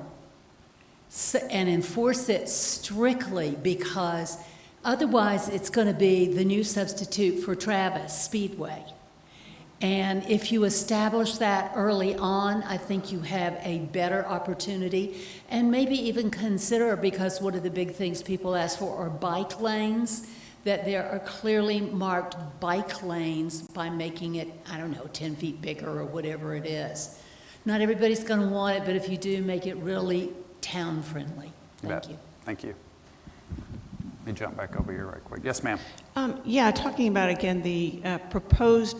and enforce it strictly, because otherwise it's going to be the new substitute for Travis Speedway. And if you establish that early on, I think you have a better opportunity, and maybe even consider, because one of the big things people ask for are bike lanes, that there are clearly marked bike lanes by making it, 10 feet bigger or whatever it is. Not everybody's going to want it, but if you do, make it really town friendly. Thank you. Thank you. Let me jump back over here right quick. Yes, ma'am. Yeah, talking about, again, the proposed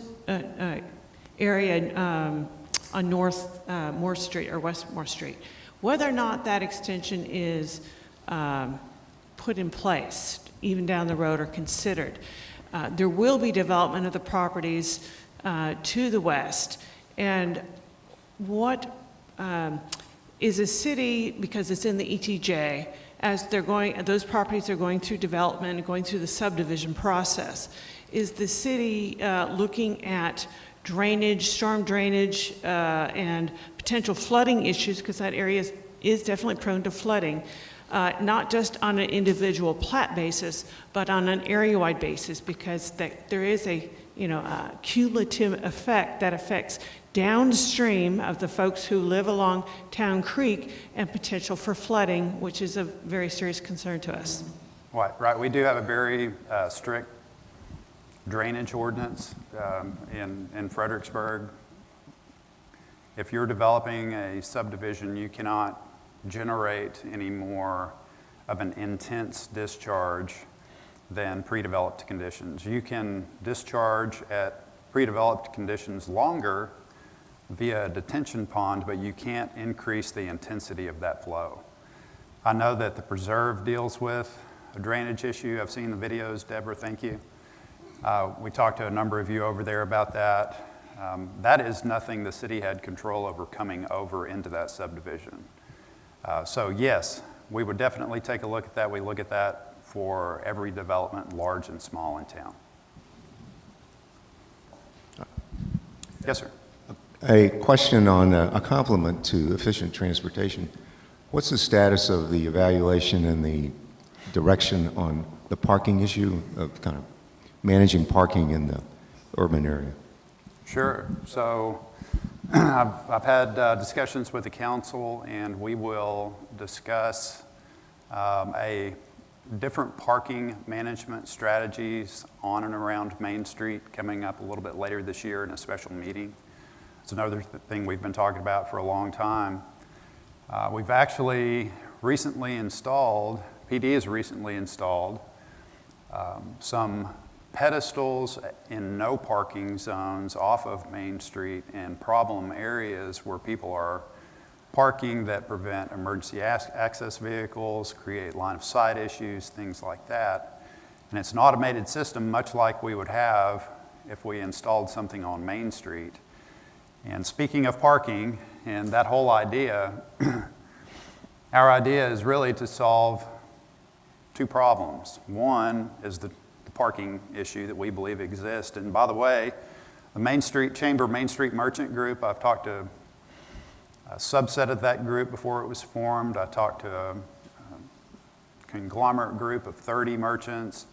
area on North Moore Street or West Moore Street, whether or not that extension is put in place, even down the road, or considered. There will be development of the properties to the west. And what is a city, because it's in the ETJ, as they're going, those properties are going through development and going through the subdivision process, is the city looking at drainage, storm drainage, and potential flooding issues, because that area is definitely prone to flooding, not just on an individual plat basis, but on an area-wide basis, because there is a cumulative effect that affects downstream of the folks who live along Town Creek, and potential for flooding, which is a very serious concern to us. Right. We do have a very strict drainage ordinance in Fredericksburg. If you're developing a subdivision, you cannot generate any more of an intense discharge than pre-developed conditions. You can discharge at pre-developed conditions longer via a detention pond, but you can't increase the intensity of that flow. I know that the preserve deals with a drainage issue. I've seen the videos. Deborah, thank you. We talked to a number of you over there about that. That is nothing the city had control over coming over into that subdivision. So yes, we would definitely take a look at that. We look at that for every development, large and small, in town. Yes, sir. A question on a compliment to efficient transportation. What's the status of the evaluation and the direction on the parking issue of kind of managing parking in the urban area? Sure. So I've had discussions with the council, and we will discuss a different parking management strategies on and around Main Street coming up a little bit later this year in a special meeting. It's another thing we've been talking about for a long time. We've actually recently installed, PD has recently installed some pedestals in no parking zones off of Main Street in problem areas where people are parking that prevent emergency access vehicles, create line of sight issues, things like that. And it's an automated system, much like we would have if we installed something on Main Street. And speaking of parking and that whole idea, our idea is really to solve two problems. One is the parking issue that we believe exists. And by the way, the Main Street Chamber Main Street Merchant Group, I've talked to a subset of that group before it was formed. I talked to a conglomerate group of 30 merchants.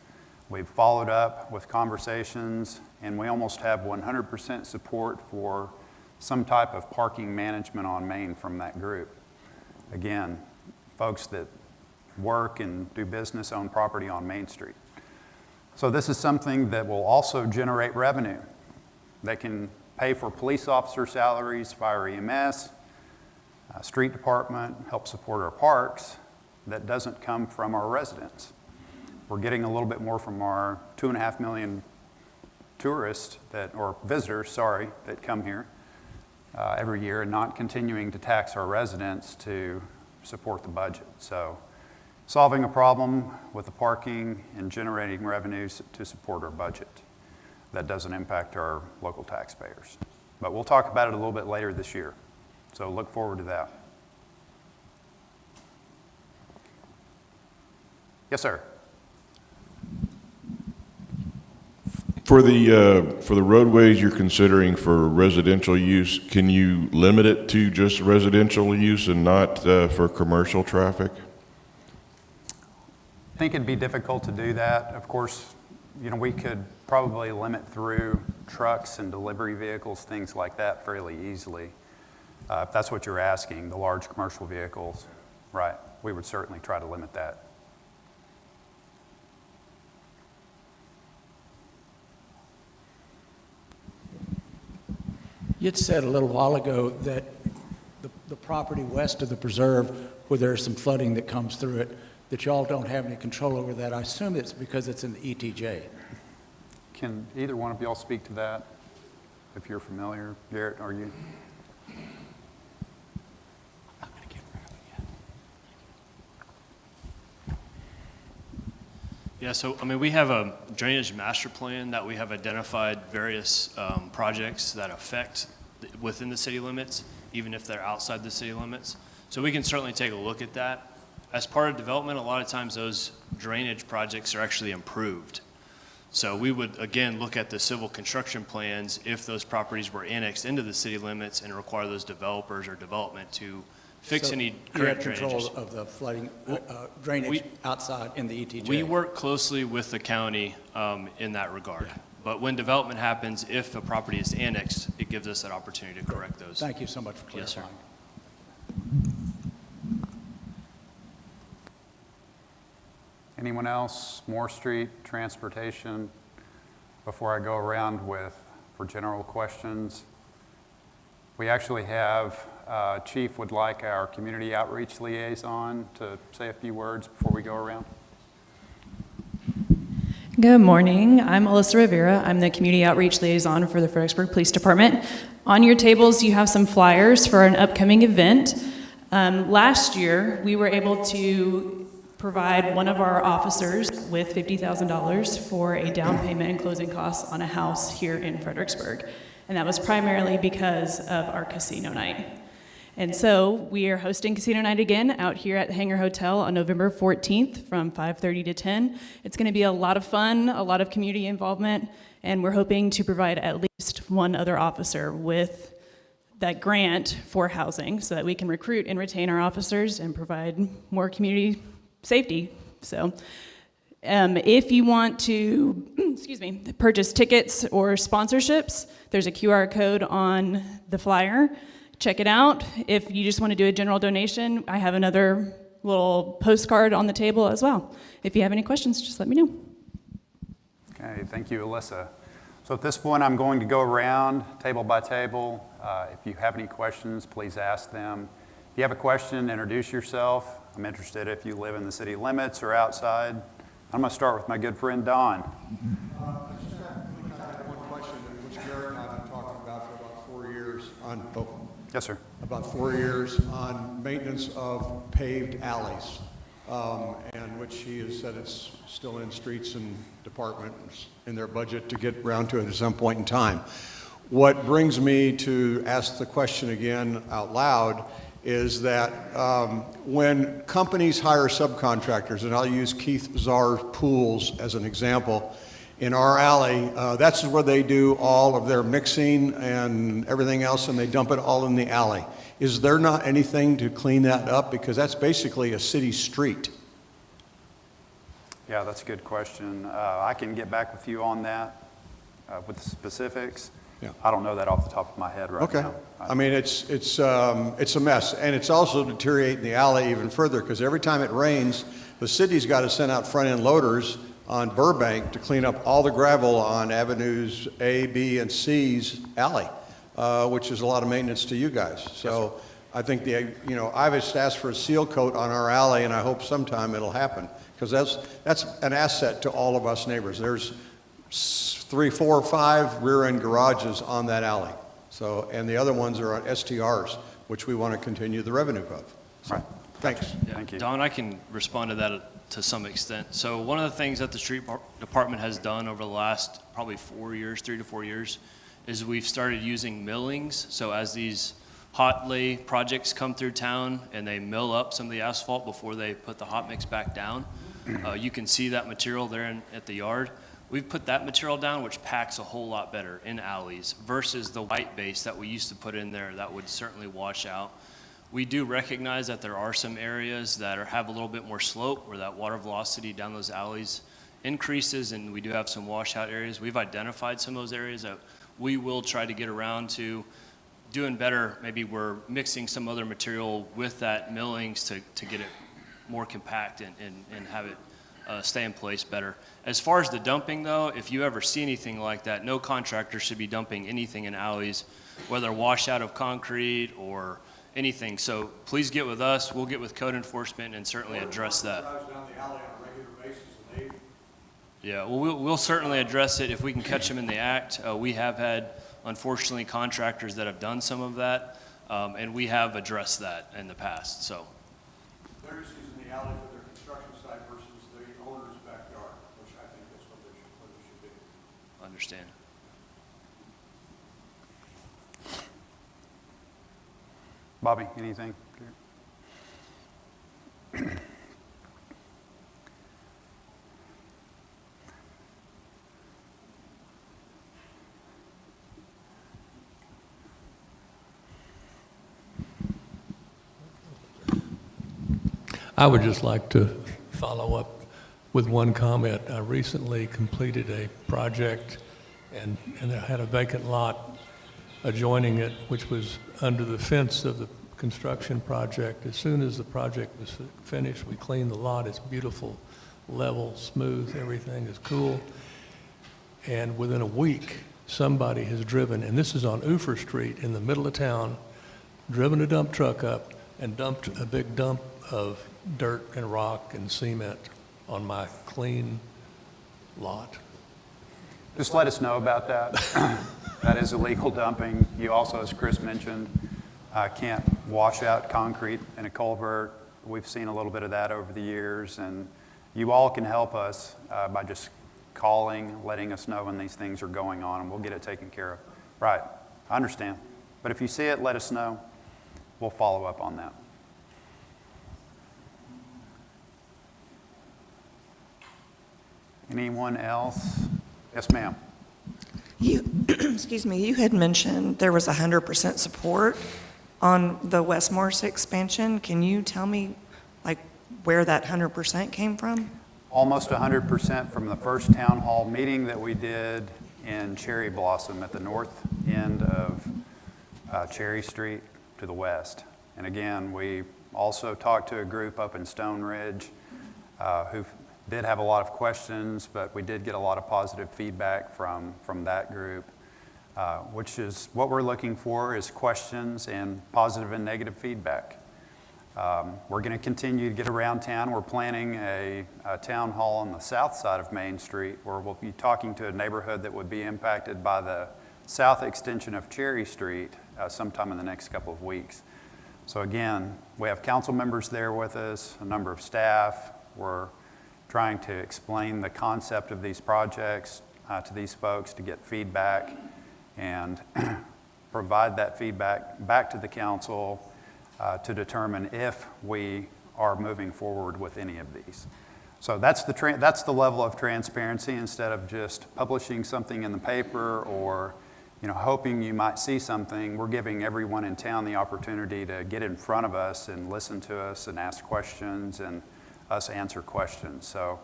We've followed up with conversations, and we almost have 100% support for some type of parking management on Main from that group. Again, folks that work and do business, own property on Main Street. So this is something that will also generate revenue that can pay for police officer salaries, fire EMS, street department, help support our parks. That doesn't come from our residents. We're getting a little bit more from our 2.5 million tourists or visitors, that come here every year, and not continuing to tax our residents to support the budget. So solving a problem with the parking and generating revenues to support our budget that doesn't impact our local taxpayers. But we'll talk about it a little bit later this year. So look forward to that. Yes, sir. For the roadways you're considering for residential use, can you limit it to just residential use and not for commercial traffic? I think it'd be difficult to do that. Of course, we could probably limit through trucks and delivery vehicles, things like that, fairly easily. If that's what you're asking, the large commercial vehicles, right, we would certainly try to limit that. You'd said a little while ago that the property west of the preserve, where there's some flooding that comes through it, that y'all don't have any control over that. I assume it's because it's in the ETJ. Can either one of y'all speak to that, if you're familiar? Garrett, are you? Yeah, so we have a drainage master plan that we have identified various projects that affect within the city limits, even if they're outside the city limits. So we can certainly take a look at that. As part of development, a lot of times those drainage projects are actually improved. So we would, again, look at the civil construction plans if those properties were annexed into the city limits and require those developers or development to fix any current drainages. You have control of the flooding drainage outside in the ETJ? We work closely with the county in that regard. Yeah. But when development happens, if a property is annexed, it gives us that opportunity to correct those. Thank you so much for clarifying. Yes, sir. Anyone else? Moore Street, transportation, before I go around for general questions. We actually have, Chief would like our community outreach liaison to say a few words before we go around. Good morning. I'm Alyssa Rivera. I'm the community outreach liaison for the Fredericksburg Police Department. On your tables, you have some flyers for an upcoming event. Last year, we were able to provide one of our officers with $50,000 for a down payment and closing costs on a house here in Fredericksburg. And that was primarily because of our casino night. And so we are hosting casino night again out here at the Hangar Hotel on November 14th from 5:30 to 10. It's going to be a lot of fun, a lot of community involvement, and we're hoping to provide at least one other officer with that grant for housing so that we can recruit and retain our officers and provide more community safety. So if you want to, purchase tickets or sponsorships, there's a QR code on the flyer. Check it out. If you just want to do a general donation, I have another little postcard on the table as well. If you have any questions, just let me know. Okay, thank you, Alyssa. So at this point, I'm going to go around table by table. If you have any questions, please ask them. If you have a question, introduce yourself. I'm interested if you live in the city limits or outside. I'm going to start with my good friend Don. I just have one question, which Garrett and I have been talking about for about 4 years on. Yes, sir. About 4 years on maintenance of paved alleys, and which he has said it's still in streets and departments in their budget to get around to it at some point in time. What brings me to ask the question again out loud is that when companies hire subcontractors, and I'll use Keith Czar's Pools as an example, in our alley, that's where they do all of their mixing and everything else, and they dump it all in the alley. Is there not anything to clean that up? Because that's basically a city street. Yeah, that's a good question. I can get back with you on that with the specifics. Yeah. I don't know that off the top of my head right now. I mean, it's a mess, and it's also deteriorating the alley even further because every time it rains, the city's got to send out front-end loaders on Burbank to clean up all the gravel on Avenues A, B, and C's alley, which is a lot of maintenance to you guys. So I think I've just asked for a seal coat on our alley, and I hope sometime it'll happen because that's an asset to all of us neighbors. There's 3, 4, 5 rear-end garages on that alley. So, and the other ones are on STRs, which we want to continue the revenue of. So, right. Thanks. Yeah. Thank you. Don, I can respond to that to some extent. So one of the things that the street department has done over the last probably 4 years, 3 to 4 years, is we've started using millings. So as these hot lay projects come through town and they mill up some of the asphalt before they put the hot mix back down, you can see that material there at the yard. We've put that material down, which packs a whole lot better in alleys versus the white base that we used to put in there that would certainly wash out. We do recognize that there are some areas that have a little bit more slope where that water velocity down those alleys increases, and we do have some washout areas. We've identified some of those areas that we will try to get around to doing better. Maybe we're mixing some other material with that millings to get it more compact and have it stay in place better. As far as the dumping though, if you ever see anything like that, no contractor should be dumping anything in alleys, whether washout of concrete or anything. So please get with us. We'll get with code enforcement and certainly address that. Yeah, well, we'll certainly address it if we can catch them in the act. We have had, unfortunately, contractors that have done some of that, and we have addressed that in the past. So. They're just using the alley for their construction site versus the owner's backyard, which I think that's what they should be. Understand. Bobby, anything? I would just like to follow up with one comment. I recently completed a project and I had a vacant lot adjoining it, which was under the fence of the construction project. As soon as the project was finished, we cleaned the lot. It's beautiful, level, smooth, everything is cool. And within a week, somebody has driven, and this is on Ufer Street in the middle of town, driven a dump truck up and dumped a big dump of dirt and rock and cement on my clean lot. Just let us know about that. That is illegal dumping. You also, as Chris mentioned, can't wash out concrete in a culvert. We've seen a little bit of that over the years, and you all can help us by just calling, letting us know when these things are going on, and we'll get it taken care of. Right, I understand. But if you see it, let us know. We'll follow up on that. Anyone else? Yes, ma'am. You, excuse me, you had mentioned there was 100% support on the West Morris expansion. Can you tell me, like, where that 100% came from? Almost 100% from the first town hall meeting that we did in Cherry Blossom at the north end of Cherry Street to the west. And again, we also talked to a group up in Stone Ridge who did have a lot of questions, but we did get a lot of positive feedback from that group, which is what we're looking for, is questions and positive and negative feedback. We're going to continue to get around town. We're planning a town hall on the south side of Main Street where we'll be talking to a neighborhood that would be impacted by the south extension of Cherry Street sometime in the next couple of weeks. So again, we have council members there with us, a number of staff. We're trying to explain the concept of these projects to these folks to get feedback and provide that feedback back to the council to determine if we are moving forward with any of these. So that's the level of transparency. Instead of just publishing something in the paper or hoping you might see something, we're giving everyone in town the opportunity to get in front of us and listen to us and ask questions and us answer questions. So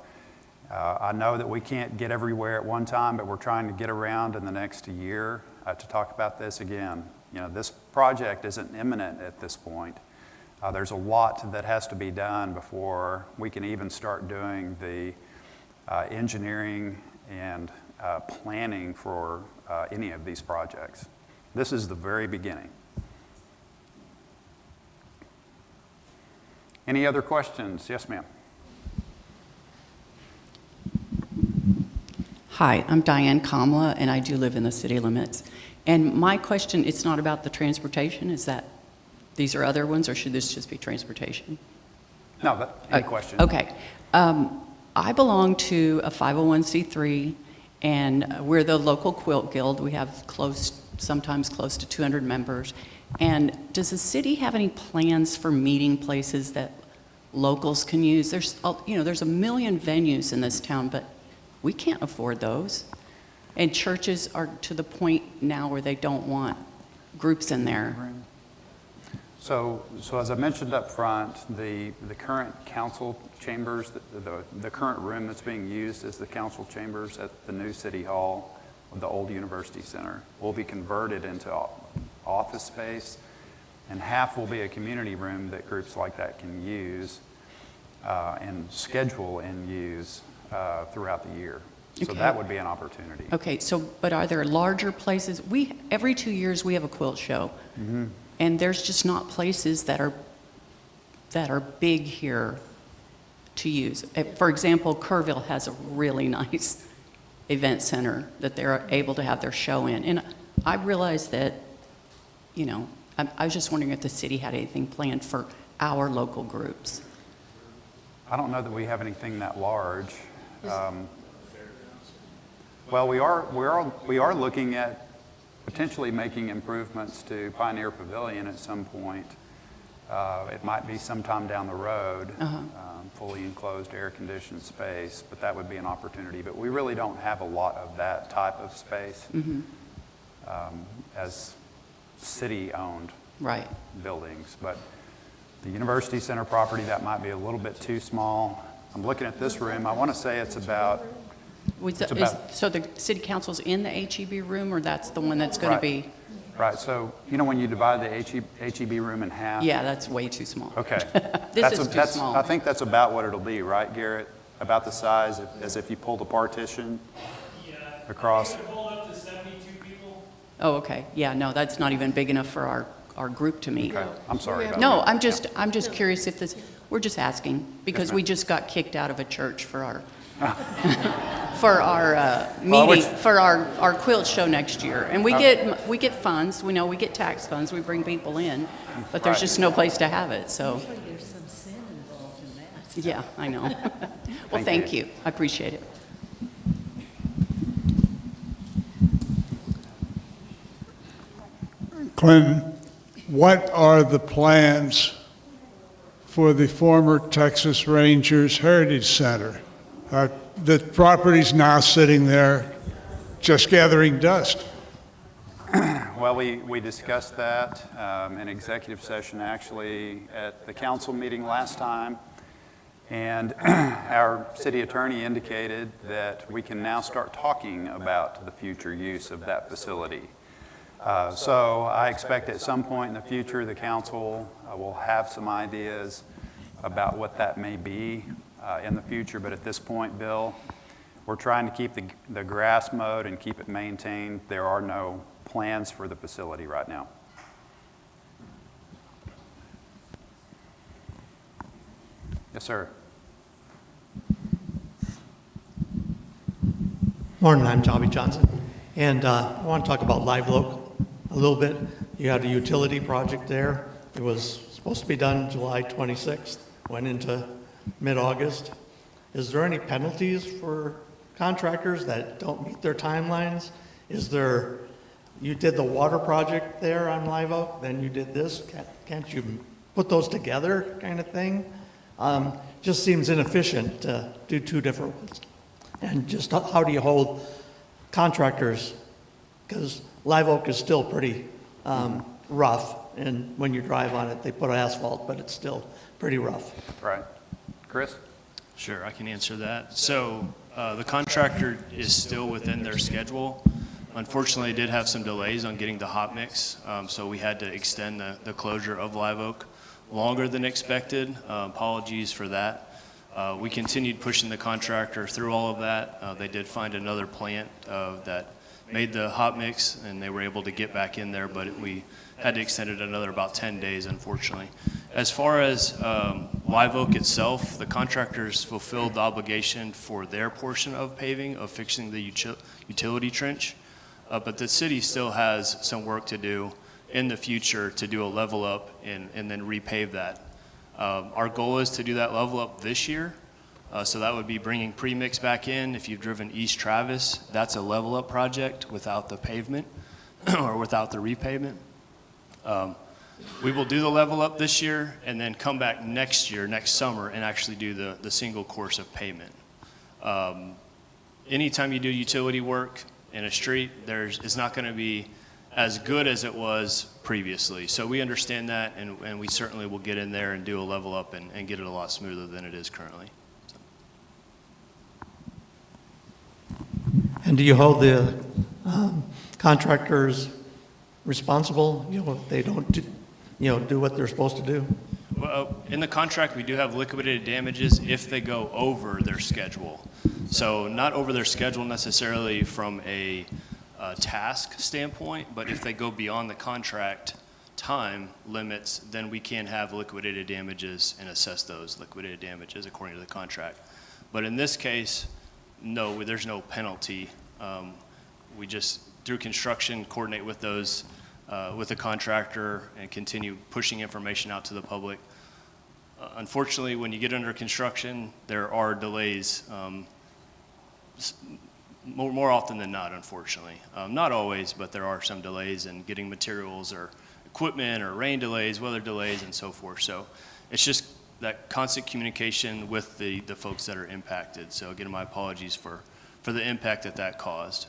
I know that we can't get everywhere at one time, but we're trying to get around in the next year to talk about this again. This project isn't imminent at this point. There's a lot that has to be done before we can even start doing the engineering and planning for any of these projects. This is the very beginning. Any other questions? Yes, ma'am. Hi, I'm Diane Kamla, and I do live in the city limits. And my question, it's not about the transportation, is that these are other ones, or should this just be transportation? No, any question. Okay. I belong to a 501c3, and we're the local quilt guild. We have sometimes close to 200 members. And does the city have any plans for meeting places that locals can use? There's a million venues in this town, but we can't afford those. And churches are to the point now where they don't want groups in there. So as I mentioned up front, the current council chambers, the current room that's being used as the council chambers at the new city hall of the old university center will be converted into office space, and half will be a community room that groups like that can use and schedule and use throughout the year. So Okay. that would be an opportunity. Okay, but are there larger places? Every 2 years we have a quilt show, and there's just not places that are big here to use. For example, Kerrville has a really nice event center that they're able to have their show in. And I realize that, I was just wondering if the city had anything planned for our local groups. I don't know that we have anything that large. Well, we are looking at potentially making improvements to Pioneer Pavilion at some point. It might be sometime down the road, fully enclosed, air-conditioned space, but that would be an opportunity. But we really don't have a lot of that type of space as city-owned buildings. But the University Center property, that might be a little bit too small. I'm looking at this room. I want to say it's about... So the city council's in the HEB room, or that's the one that's going to be? Right, so when you divide the HEB room in half? Yeah, that's way too small. Okay. This is too small. I think that's about what it'll be, right, Garrett? About the size as if you pulled a partition across? Hold up to 72 people. Oh, okay. Yeah, no, that's not even big enough for our group to meet. Okay. I'm sorry about No, that. I'm just curious if we're just asking, because we just got kicked out of a church for our meeting, for our quilt show next year. And we get funds, we get tax funds, we bring people in, but there's just no place to have it, so. There's some sin in Yeah, I know. Well, thank you. I appreciate it. Clinton, what are the plans for the former Texas Rangers Heritage Center? The property's now sitting there just gathering dust. Well, we discussed that in executive session actually at the council meeting last time. And our city attorney indicated that we can now start talking about the future use of that facility. So I expect at some point in the future, the council will have some ideas about what that may be in the future. But at this point, Bill, we're trying to keep the grass mowed and keep it maintained. There are no plans for the facility right now. Yes, sir. Morning, I'm Tommy Johnson. And I want to talk about Live Oak a little bit. You had a utility project there. It was supposed to be done July 26th, went into mid-August. Is there any penalties for contractors that don't meet their timelines? You did the water project there on Live Oak, then you did this. Can't you put those together kind of thing? Just seems inefficient to do two different ones. And just how do you hold contractors? Because Live Oak is still pretty rough, and when you drive on it, they put asphalt, but it's still pretty rough. Right. Chris? Sure, I can answer that. So the contractor is still within their schedule. Unfortunately, did have some delays on getting the hot mix, so we had to extend the closure of Live Oak longer than expected. Apologies for that. We continued pushing the contractor through all of that. They did find another plant that made the hot mix, and they were able to get back in there, but we had to extend it another about 10 days, unfortunately. As far as Live Oak itself, the contractors fulfilled the obligation for their portion of paving, of fixing the utility trench. But the city still has some work to do in the future to do a level up and then repave that. Our goal is to do that level up this year. So that would be bringing pre-mix back in. If you've driven East Travis, that's a level up project without the pavement or without the repavement. We will do the level up this year and then come back next year, next summer, and actually do the single course of pavement. Anytime you do utility work in a street, it's not going to be as good as it was previously. So we understand that, and we certainly will get in there and do a level up and get it a lot smoother than it is currently. And do you hold the contractors responsible? If they don't do what they're supposed to do? Well, in the contract, we do have liquidated damages if they go over their schedule. So not over their schedule necessarily from a task standpoint, but if they go beyond the contract time limits, then we can have liquidated damages and assess those liquidated damages according to the contract. But in this case, no, there's no penalty. We just, through construction, coordinate with those, with the contractor and continue pushing information out to the public. Unfortunately, when you get under construction, there are delays, more often than not, unfortunately. Not always, but there are some delays in getting materials or equipment or rain delays, weather delays, and so forth. So it's just that constant communication with the folks that are impacted. So again, my apologies for the impact that caused.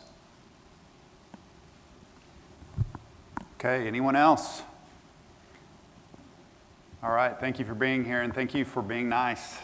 Okay, anyone else? All right, thank you for being here, and thank you for being nice.